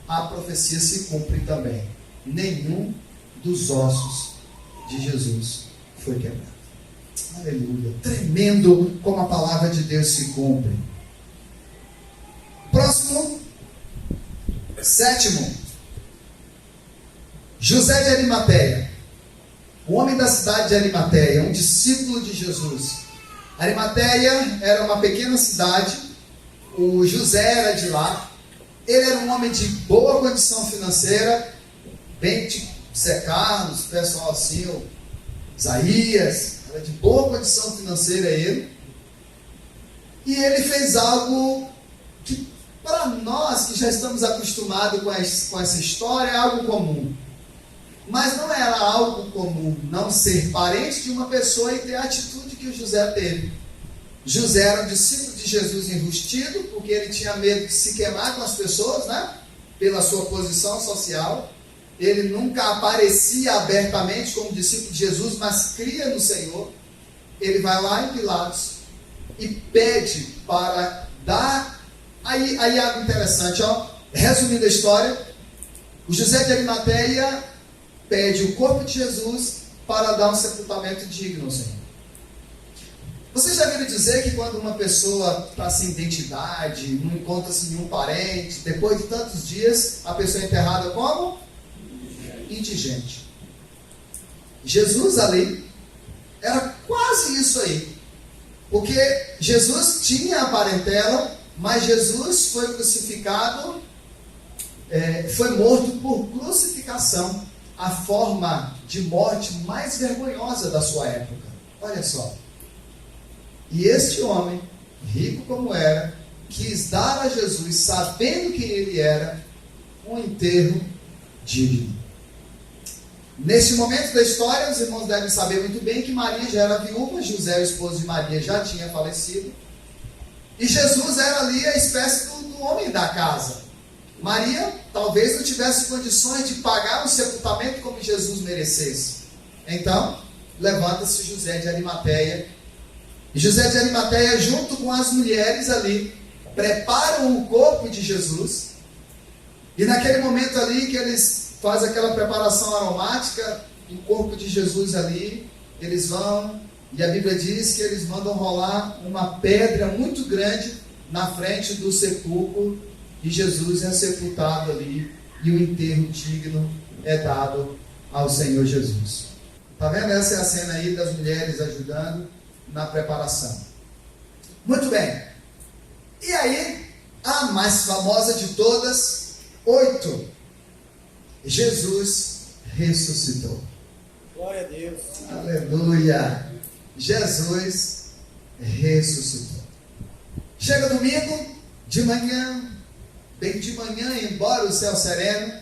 a profecia se cumpre também. Nenhum dos ossos de Jesus foi quebrado. Aleluia. Tremendo como a palavra de Deus se cumpre. Próximo, sétimo, José de Arimateia, o homem da cidade de Arimateia, um discípulo de Jesus. Arimateia era uma pequena cidade, o José era de lá. Ele era um homem de boa condição financeira, bem de Zé Carlos, pessoal assim, o Isaías, era de boa condição financeira ele. E ele fez algo que, para nós que já estamos acostumados com essa história, é algo comum. Mas não era algo comum não ser parente de uma pessoa e ter a atitude que o José teve. José era um discípulo de Jesus enrustido, porque ele tinha medo de se queimar com as pessoas, né? Pela sua posição social. Ele nunca aparecia abertamente como discípulo de Jesus, mas cria no Senhor. Ele vai lá em Pilatos e pede para dar. Aí algo interessante, ó. Resumindo a história, o José de Arimateia pede o corpo de Jesus para dar um sepultamento digno ao Senhor. Vocês já viram dizer que quando uma pessoa está sem identidade, não encontra-se nenhum parente, depois de tantos dias, a pessoa é enterrada como? Indigente. Jesus ali era quase isso aí. Porque Jesus tinha a parentela, mas Jesus foi crucificado, foi morto por crucificação, a forma de morte mais vergonhosa da sua época. Olha só. E este homem, rico como era, quis dar a Jesus, sabendo quem ele era, um enterro digno. Neste momento da história, os irmãos devem saber muito bem que Maria já era viúva, José, o esposo de Maria, já tinha falecido. E Jesus era ali a espécie do homem da casa. Maria talvez não tivesse condições de pagar o sepultamento como Jesus merecesse. Então, levanta-se José de Arimateia. E José de Arimateia, junto com as mulheres ali, preparam o corpo de Jesus. E naquele momento ali que eles fazem aquela preparação aromática, o corpo de Jesus ali, eles vão, e a Bíblia diz que eles mandam rolar uma pedra muito grande na frente do sepulcro, e Jesus é sepultado ali, e o enterro digno é dado ao Senhor Jesus. Está vendo? Essa é a cena aí das mulheres ajudando na preparação. Muito bem. E aí, a mais famosa de todas, 8. Jesus ressuscitou. Glória a Deus. Aleluia. Jesus ressuscitou. Chega domingo, de manhã, bem de manhã, embora o céu sereno,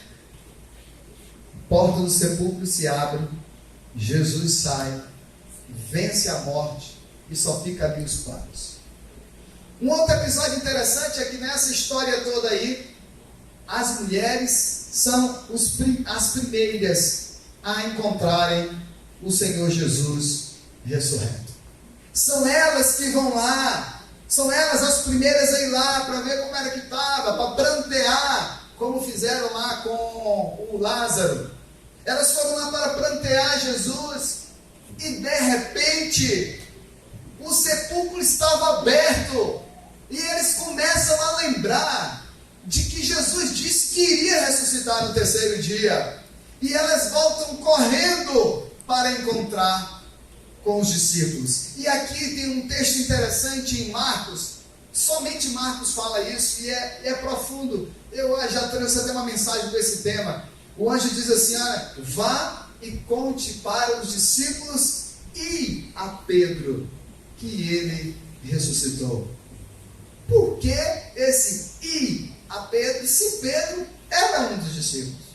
porta do sepulcro se abre, Jesus sai, vence a morte e só fica ali os panos. Um outro episódio interessante é que nessa história toda aí, as mulheres são as primeiras a encontrarem o Senhor Jesus ressurreto. São elas que vão lá, são elas as primeiras a ir lá para ver como era que estava, para prantear, como fizeram lá com o Lázaro. Elas foram lá para prantear Jesus e de repente o sepulcro estava aberto e eles começam a lembrar de que Jesus disse que iria ressuscitar no terceiro dia. E elas voltam correndo para encontrar com os discípulos. E aqui tem um texto interessante em Marcos. Somente Marcos fala isso e é profundo. Eu já trouxe até uma mensagem com esse tema. O anjo diz assim: olha, vá e conte para os discípulos e a Pedro que ele ressuscitou. Por que esse e a Pedro? Se Pedro é era um dos discípulos.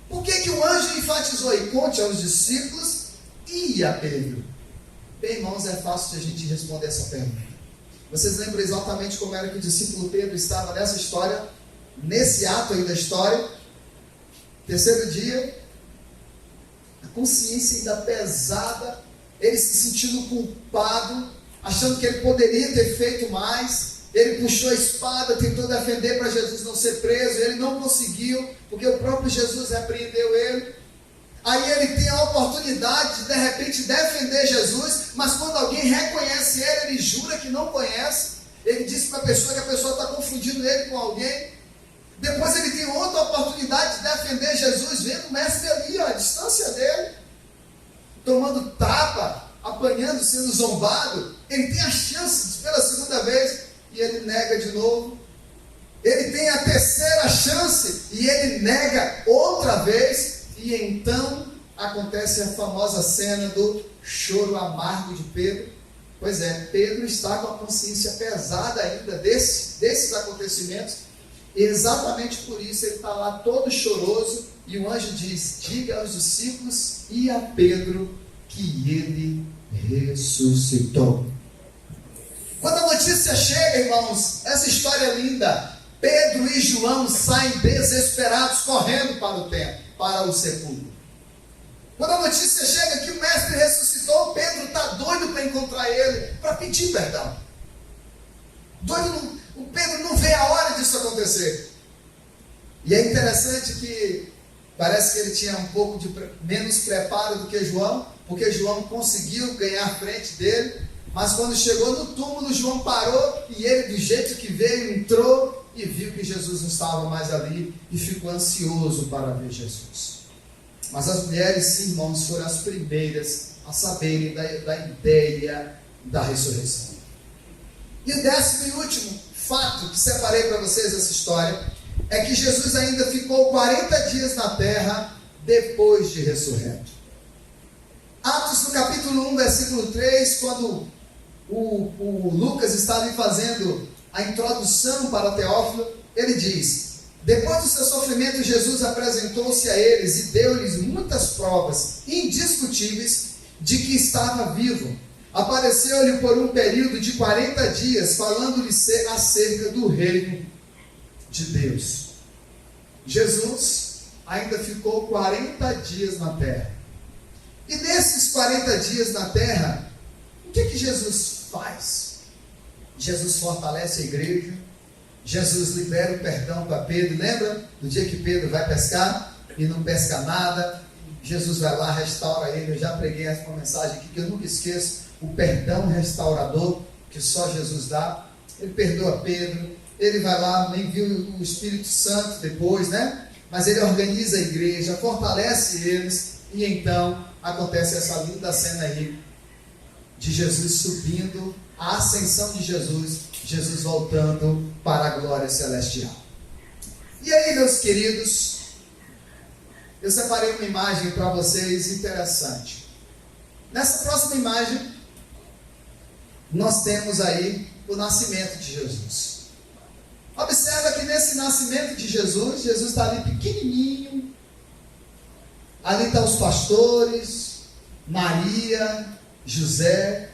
Por que o anjo enfatizou e conte aos discípulos e a Pedro? Bem, irmãos, é fácil de a gente responder essa pergunta. Vocês lembram exatamente como era que o discípulo Pedro estava nessa história, nesse ato aí da história? Terceiro dia, a consciência ainda pesada, ele se sentindo culpado, achando que ele poderia ter feito mais. Ele puxou a espada, tentou defender para Jesus não ser preso, ele não conseguiu, porque o próprio Jesus repreendeu ele. Aí ele tem a oportunidade de repente defender Jesus, mas quando alguém reconhece ele, ele jura que não conhece. Ele disse para a pessoa que a pessoa está confundindo ele com alguém. Depois ele tem outra oportunidade de defender Jesus, vendo o mestre ali, ó, à distância dele, tomando tapa, apanhando, sendo zombado. Ele tem a chance pela segunda vez e ele nega de novo. Ele tem a terceira chance e ele nega outra vez. E então acontece a famosa cena do choro amargo de Pedro. Pois é, Pedro está com a consciência pesada ainda desses acontecimentos. E exatamente por isso ele está lá todo choroso. E o anjo diz: diga aos discípulos e a Pedro que ele ressuscitou. Quando a notícia chega, irmãos, essa história é linda. Pedro e João saem desesperados, correndo para o templo, para o sepulcro. Quando a notícia chega que o mestre ressuscitou, Pedro está doido para encontrar ele, para pedir perdão. O Pedro não vê a hora disso acontecer. E é interessante que parece que ele tinha um pouco de menos preparo do que João, porque João conseguiu ganhar a frente dele, mas quando chegou no túmulo, João parou e ele, do jeito que veio, entrou e viu que Jesus não estava mais ali e ficou ansioso para ver Jesus. Mas as mulheres, sim, irmãos, foram as primeiras a saberem da ideia da ressurreição. E o 10º e último fato que separei para vocês dessa história é que Jesus ainda ficou 40 dias na terra depois de ressurreto. Atos no capítulo 1, versículo 3, quando o Lucas está ali fazendo a introdução para Teófilo, ele diz: depois do seu sofrimento, Jesus apresentou-se a eles e deu-lhes muitas provas indiscutíveis de que estava vivo. Apareceu-lhe por um período de 40 dias, falando-lhe acerca do reino de Deus. Jesus ainda ficou 40 dias na terra. E nesses 40 dias na terra, o que Jesus faz? Jesus fortalece a igreja. Jesus libera o perdão para Pedro. Lembra do dia que Pedro vai pescar e não pesca nada? Jesus vai lá, restaura ele. Eu já preguei essa mensagem aqui que eu nunca esqueço. O perdão restaurador que só Jesus dá. Ele perdoa Pedro. Ele vai lá, envia o Espírito Santo depois, né? Mas ele organiza a igreja, fortalece eles. E então acontece essa linda cena aí de Jesus subindo, a ascensão de Jesus, Jesus voltando para a glória celestial. E aí, meus queridos, eu separei uma imagem para vocês interessante. Nessa próxima imagem, nós temos aí o nascimento de Jesus. Observa que nesse nascimento de Jesus, Jesus está ali pequenininho. Ali estão os pastores, Maria, José.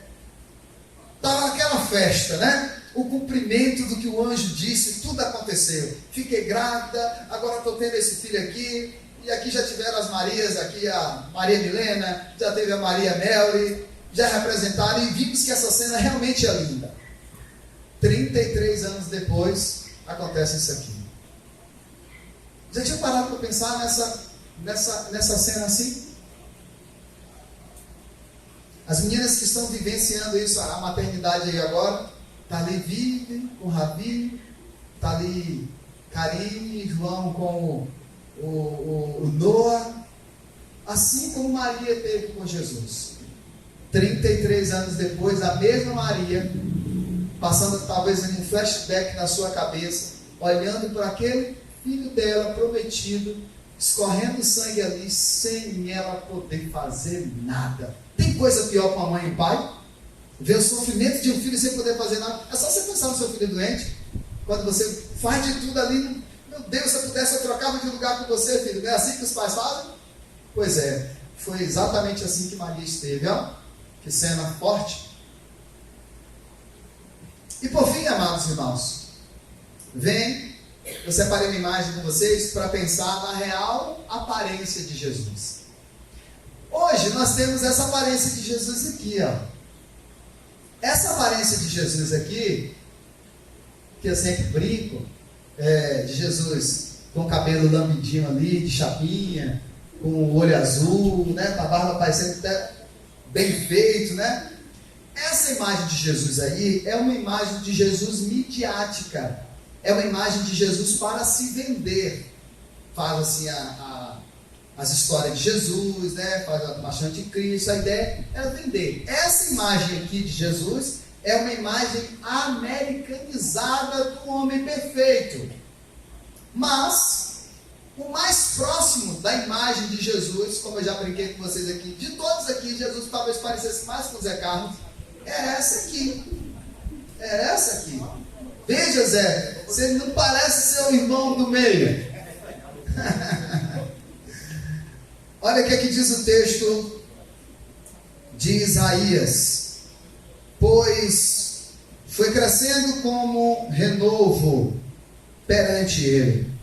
Estava naquela festa, né? O cumprimento do que o anjo disse, tudo aconteceu. Fiquei grávida, agora estou tendo esse filho aqui. E aqui já tiveram as Marias, aqui a Maria Milena, já teve a Maria Melry, já representaram. E vimos que essa cena realmente é linda. 33 anos depois, acontece isso aqui. Já tinha parado para pensar nessa cena assim? As meninas que estão vivenciando isso, a maternidade aí agora, está ali Vivi com Ravi, está ali Karine e João com o Noah, assim como Maria teve com Jesus. 33 anos depois, a mesma Maria, passando talvez em um flashback na sua cabeça, olhando para aquele filho dela prometido, escorrendo sangue ali, sem ela poder fazer nada. Tem coisa pior para a mãe e pai? Ver o sofrimento de um filho sem poder fazer nada. É só você pensar no seu filho doente. Quando você faz de tudo ali, Meu Deus, se eu pudesse, eu trocava de lugar com você, filho. Não é assim que os pais fazem? Pois é, foi exatamente assim que Maria esteve, ó. Que cena forte. E por fim, amados irmãos, eu separei uma imagem com vocês para pensar na real aparência de Jesus. Hoje nós temos essa aparência de Jesus aqui, ó. Essa aparência de Jesus aqui, que eu sempre brinco, de Jesus com o cabelo lambidinho ali, de chapinha, com o olho azul, né, com a barba parecendo até bem feito, né? Essa imagem de Jesus aí é uma imagem de Jesus midiática, é uma imagem de Jesus para se vender. Faz assim as histórias de Jesus, né? Faz a paixão de Cristo, a ideia é vender. Essa imagem aqui de Jesus é uma imagem americanizada do homem perfeito. Mas o mais próximo da imagem de Jesus, como eu já brinquei com vocês aqui, de todos aqui, Jesus talvez parecesse mais com o Zé Carlos, é essa aqui. É essa aqui. Veja, Zé, você não parece ser o irmão do meio. Olha o que aqui diz o texto de Isaías. Pois foi crescendo como renovo perante ele,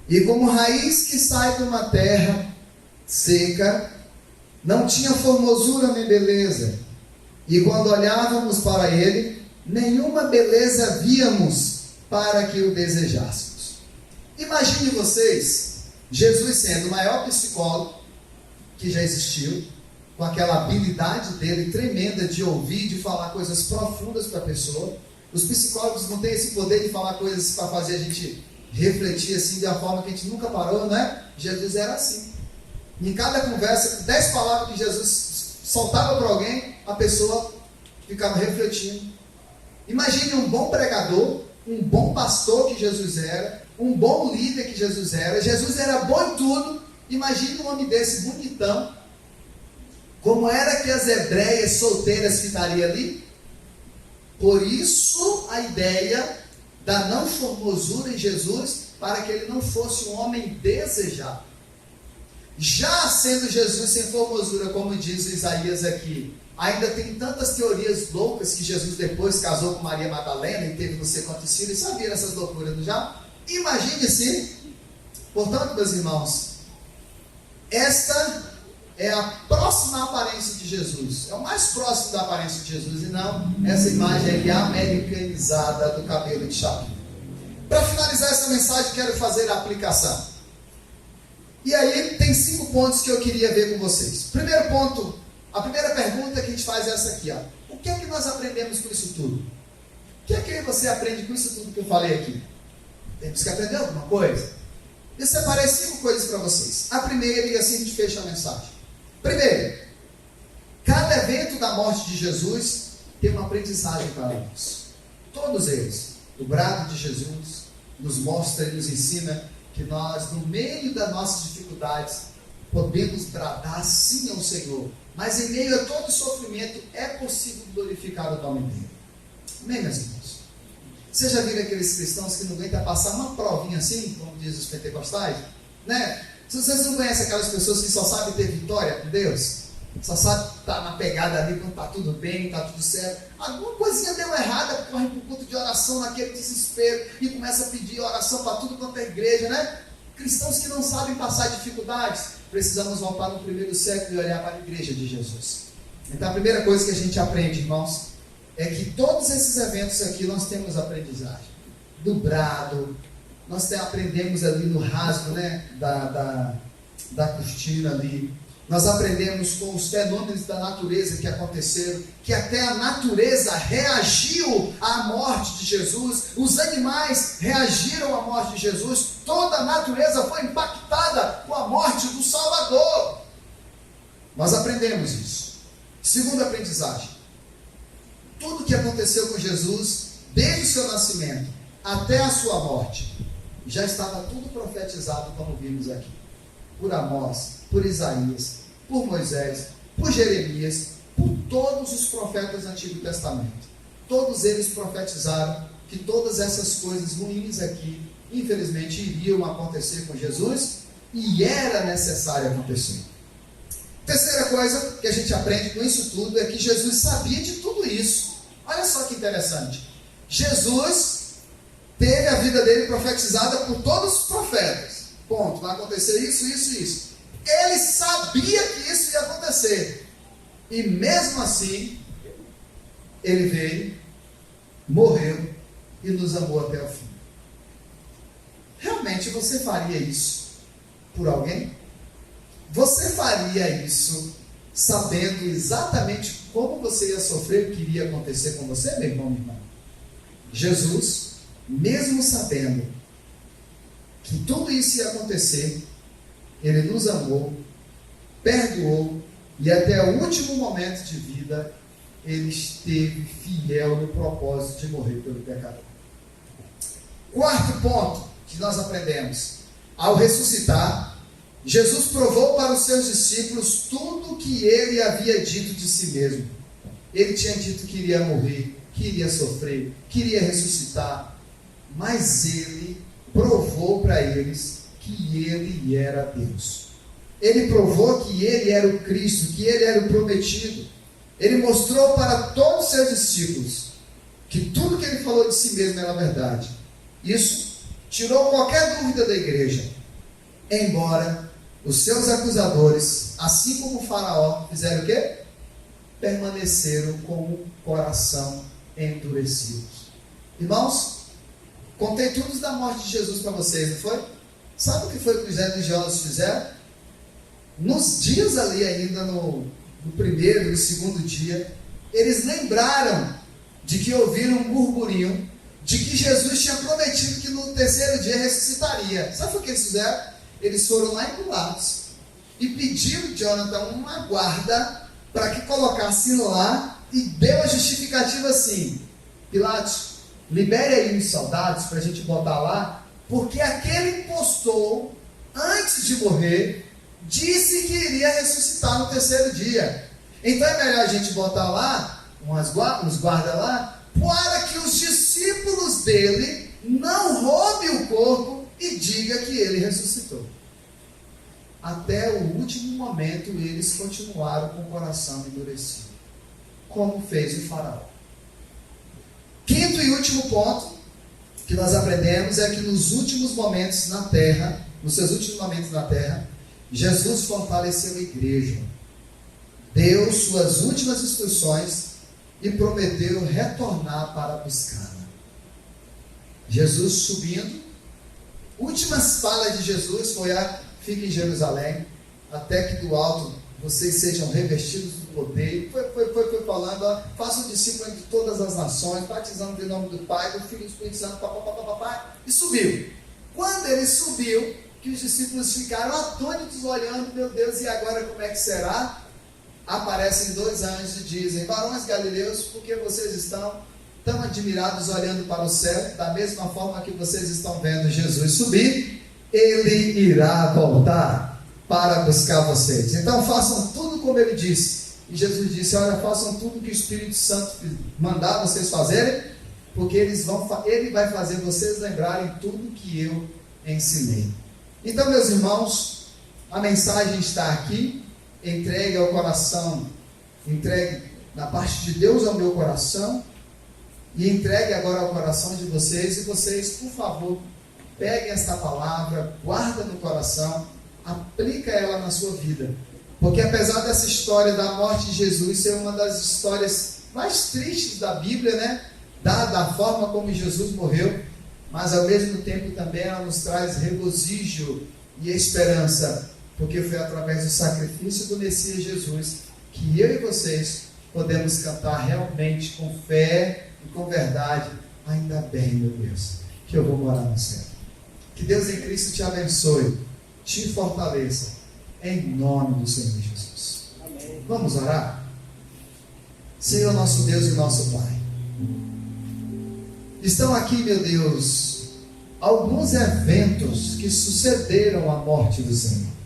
e como raiz que sai de uma terra seca, não tinha formosura nem beleza, e quando olhávamos para ele, nenhuma beleza víamos para que o desejássemos. Imagine vocês, Jesus sendo o maior psicólogo que já existiu, com aquela habilidade dele tremenda de ouvir, de falar coisas profundas para a pessoa. Os psicólogos não têm esse poder de falar coisas para fazer a gente refletir assim, de uma forma que a gente nunca parou, não é? Jesus era assim. Em cada conversa, 10 palavras que Jesus soltava para alguém, a pessoa ficava refletindo. Imagine um bom pregador, um bom pastor que Jesus era, um bom líder que Jesus era. Jesus era bom em tudo. Imagine um homem desse bonitão. Como era que as hebreias solteiras ficariam ali? Por isso a ideia da não formosura em Jesus, para que ele não fosse um homem desejado. Já sendo Jesus sem formosura, como diz Isaías aqui, ainda tem tantas teorias loucas que Jesus depois casou com Maria Madalena e teve não sei quantos filhos. Sabiam essas loucuras, não já? Imagine se, portanto, meus irmãos, esta é a próxima aparência de Jesus, é o mais próximo da aparência de Jesus, e não essa imagem aí americanizada do cabelo de chapinha. Para finalizar essa mensagem, quero fazer a aplicação. E aí tem 5 pontos que eu queria ver com vocês. Primeiro ponto, a primeira pergunta que a gente faz é essa aqui, ó. O que é que nós aprendemos com isso tudo? O que é que você aprende com isso tudo que eu falei aqui? Temos que aprender alguma coisa? Eu separei 5 coisas para vocês. A primeira, e assim a gente fecha a mensagem. Primeiro, cada evento da morte de Jesus tem uma aprendizagem para nós. Todos eles. O brado de Jesus nos mostra e nos ensina que nós, no meio das nossas dificuldades, podemos bradar sim ao Senhor. Mas em meio a todo sofrimento, é possível glorificar o nome dele. Amém, meus irmãos? Vocês já viram aqueles cristãos que não aguentam passar uma provinha assim, como diz os pentecostais? Né? Se vocês não conhecem aquelas pessoas que só sabem ter vitória com Deus, só sabem estar na pegada ali quando está tudo bem, está tudo certo, alguma coisinha deu errada, corre para o culto de oração naquele desespero e começa a pedir oração para tudo quanto é igreja, né? Cristãos que não sabem passar dificuldades. Precisamos voltar no primeiro século e olhar para a igreja de Jesus. Então a primeira coisa que a gente aprende, irmãos, é que todos esses eventos aqui nós temos aprendizagem. Do brado, nós aprendemos ali no rasgo, né, da cortina ali. Nós aprendemos com os fenômenos da natureza que aconteceram, que até a natureza reagiu à morte de Jesus, os animais reagiram à morte de Jesus, toda a natureza foi impactada com a morte do Salvador. Nós aprendemos isso. Segunda aprendizagem: tudo que aconteceu com Jesus, desde o seu nascimento até a sua morte, já estava tudo profetizado, como vimos aqui, por Amós, por Isaías, por Moisés, por Jeremias, por todos os profetas do Antigo Testamento. Todos eles profetizaram que todas essas coisas ruins aqui infelizmente, iriam acontecer com Jesus e era necessário acontecer. Terceira coisa que a gente aprende com isso tudo é que Jesus sabia de tudo isso. Olha só que interessante. Jesus teve a vida dele profetizada por todos os profetas. Ponto. Vai acontecer isso, isso e isso. Ele sabia que isso ia acontecer. E mesmo assim, ele veio, morreu e nos amou até o fim. Realmente você faria isso por alguém? Você faria isso sabendo exatamente como você ia sofrer, o que iria acontecer com você, meu irmão, minha irmã? Jesus, mesmo sabendo que tudo isso ia acontecer, ele nos amou, perdoou e até o último momento de vida ele esteve fiel no propósito de morrer pelo pecador. Quarto ponto que nós aprendemos: ao ressuscitar, Jesus provou para os seus discípulos tudo o que ele havia dito de si mesmo. Ele tinha dito que iria morrer, que iria sofrer, que iria ressuscitar, mas ele provou para eles que ele era Deus. Ele provou que ele era o Cristo, que ele era o prometido. Ele mostrou para todos os seus discípulos que tudo que ele falou de si mesmo era verdade. Isso tirou qualquer dúvida da igreja, embora os seus acusadores, assim como o faraó, fizeram o quê? Permaneceram com o coração endurecido. Irmãos, contei tudo da morte de Jesus para vocês, não foi? Sabe o que foi que os religiosos fizeram? Nos dias ali ainda, no primeiro e no segundo dia, eles lembraram de que ouviram um burburinho de que Jesus tinha prometido que no terceiro dia ressuscitaria. Sabe o que eles fizeram? Eles foram lá em Pilatos e pediram a Jonathan uma guarda para que colocasse lá, e deu a justificativa assim: Pilatos, libere aí os soldados para a gente botar lá, porque aquele impostor, antes de morrer, disse que iria ressuscitar no terceiro dia. Então é melhor a gente botar lá uns guardas lá, para que os discípulos dele não roubem o corpo e diga que ele ressuscitou. Até o último momento eles continuaram com o coração endurecido, como fez o faraó. Quinto e último ponto que nós aprendemos é que nos últimos momentos na terra, nos seus últimos momentos na terra, Jesus fortaleceu a igreja, deu suas últimas instruções e prometeu retornar para buscá-la. Jesus subindo, últimas falas de Jesus foi fique em Jerusalém, até que do alto vocês sejam revestidos do poder. Foi falando, façam discípulos de todas as nações, batizando em nome do Pai, do Filho e do Espírito Santo, e subiu. Quando ele subiu, que os discípulos ficaram atônitos olhando, meu Deus, e agora como é que será? Aparecem dois anjos e dizem: varões galileus, por que vocês estão tão admirados olhando para o céu? Da mesma forma que vocês estão vendo Jesus subir, ele irá voltar para buscar vocês. Então façam tudo como ele disse. E Jesus disse: olha, façam tudo que o Espírito Santo mandar vocês fazerem, porque ele vai fazer vocês lembrarem tudo que eu ensinei. Então, meus irmãos, a mensagem está aqui. Entregue ao coração, entregue da parte de Deus ao meu coração, e entregue agora ao coração de vocês. E vocês, por favor, peguem esta palavra, guarda no coração, aplica ela na sua vida, porque apesar dessa história da morte de Jesus ser uma das histórias mais tristes da Bíblia, né, da forma como Jesus morreu, mas ao mesmo tempo também ela nos traz regozijo e esperança, porque foi através do sacrifício do Messias Jesus que eu e vocês podemos cantar realmente com fé e com verdade: ainda bem, meu Deus, que eu vou morar no céu. Que Deus em Cristo te abençoe, te fortaleça, em nome do Senhor Jesus. Amém. Vamos orar? Senhor nosso Deus e nosso Pai, estão aqui, meu Deus, alguns eventos que sucederam à morte do Senhor,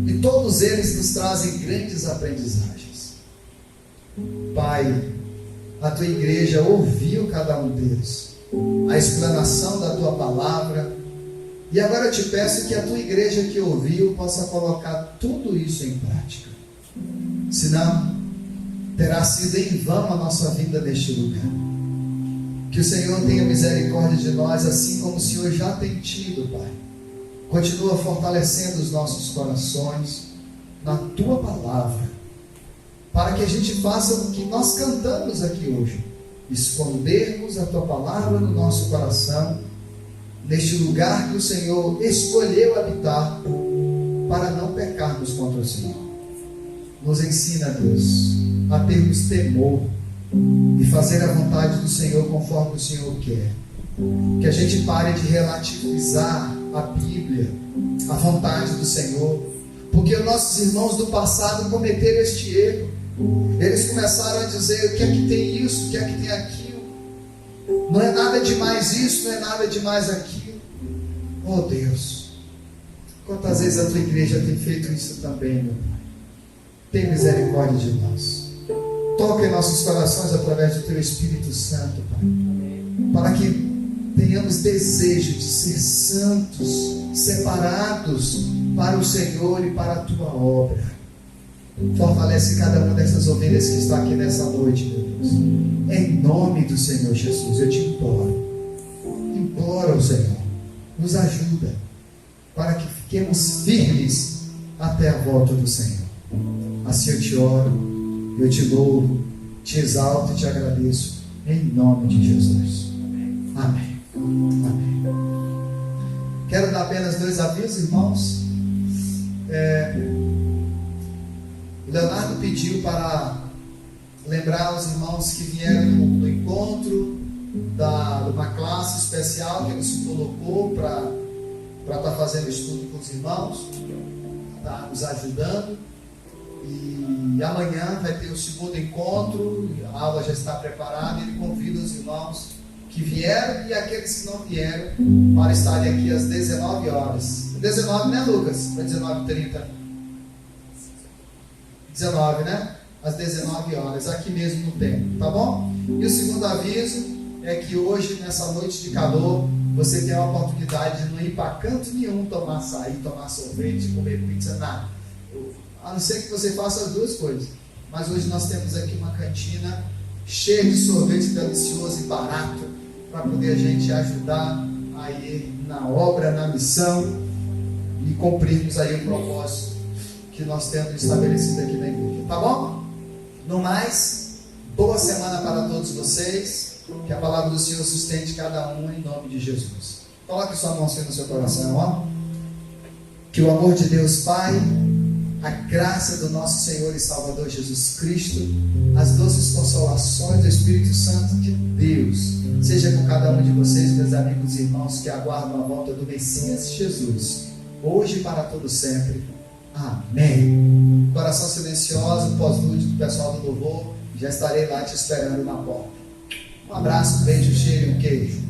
e todos eles nos trazem grandes aprendizagens. Pai, a tua igreja ouviu cada um deles, a explanação da tua palavra. E agora eu te peço que a tua igreja que ouviu possa colocar tudo isso em prática. Senão, terá sido em vão a nossa vinda neste lugar. Que o Senhor tenha misericórdia de nós, assim como o Senhor já tem tido, Pai. Continua fortalecendo os nossos corações na tua palavra, para que a gente faça o que nós cantamos aqui hoje: escondermos a tua palavra no nosso coração, neste lugar que o Senhor escolheu habitar, para não pecarmos contra o Senhor. Nos ensina, Deus, a termos temor e fazer a vontade do Senhor conforme o Senhor quer. Que a gente pare de relativizar a Bíblia, a vontade do Senhor, porque os nossos irmãos do passado cometeram este erro. Eles começaram a dizer: o que é que tem isso, o que é que tem aquilo, não é nada demais isso, não é nada demais aquilo. Oh Deus, quantas vezes a tua igreja tem feito isso também, meu Pai? Tem misericórdia de nós. Toca em nossos corações através do teu Espírito Santo, Pai, para que tenhamos desejo de ser santos, separados para o Senhor e para a tua obra. Fortalece cada uma dessas ovelhas que está aqui nessa noite, meu Deus. Em nome do Senhor Jesus, eu te imploro. Imploro ao Senhor, nos ajuda, para que fiquemos firmes até a volta do Senhor. Assim eu te oro, eu te louvo, te exalto e te agradeço, em nome de Jesus. Amém. Amém. Quero dar apenas 2 avisos, irmãos. O Leonardo pediu para lembrar os irmãos que vieram no encontro de uma classe especial que ele se colocou para estar fazendo estudo com os irmãos, está nos ajudando. E amanhã vai ter o segundo encontro, a aula já está preparada, e ele convida os irmãos que vieram e aqueles que não vieram para estarem aqui às 19 horas. 19, né, Lucas? Para 19h30. 19, né? Às 19 horas, aqui mesmo no templo, tá bom? E o segundo aviso é que hoje, nessa noite de calor, você tem a oportunidade de não ir para canto nenhum tomar açaí, tomar sorvete, comer pizza, nada. A não ser que você faça as duas coisas. Mas hoje nós temos aqui uma cantina cheia de sorvete delicioso e barato, para poder a gente ajudar aí na obra, na missão, e cumprirmos aí o propósito que nós temos estabelecido aqui na igreja, tá bom? No mais, boa semana para todos vocês, que a palavra do Senhor sustente cada um em nome de Jesus. Coloque sua mão assim no seu coração, ó. Que o amor de Deus Pai, a graça do nosso Senhor e Salvador Jesus Cristo, as doces consolações do Espírito Santo de Deus, seja com cada um de vocês, meus amigos e irmãos, que aguardam a volta do Messias Jesus, hoje e para todo sempre. Amém. Coração silencioso, pós-lúdico do pessoal do louvor, já estarei lá te esperando na porta. Um abraço, um beijo, cheiro e um queijo.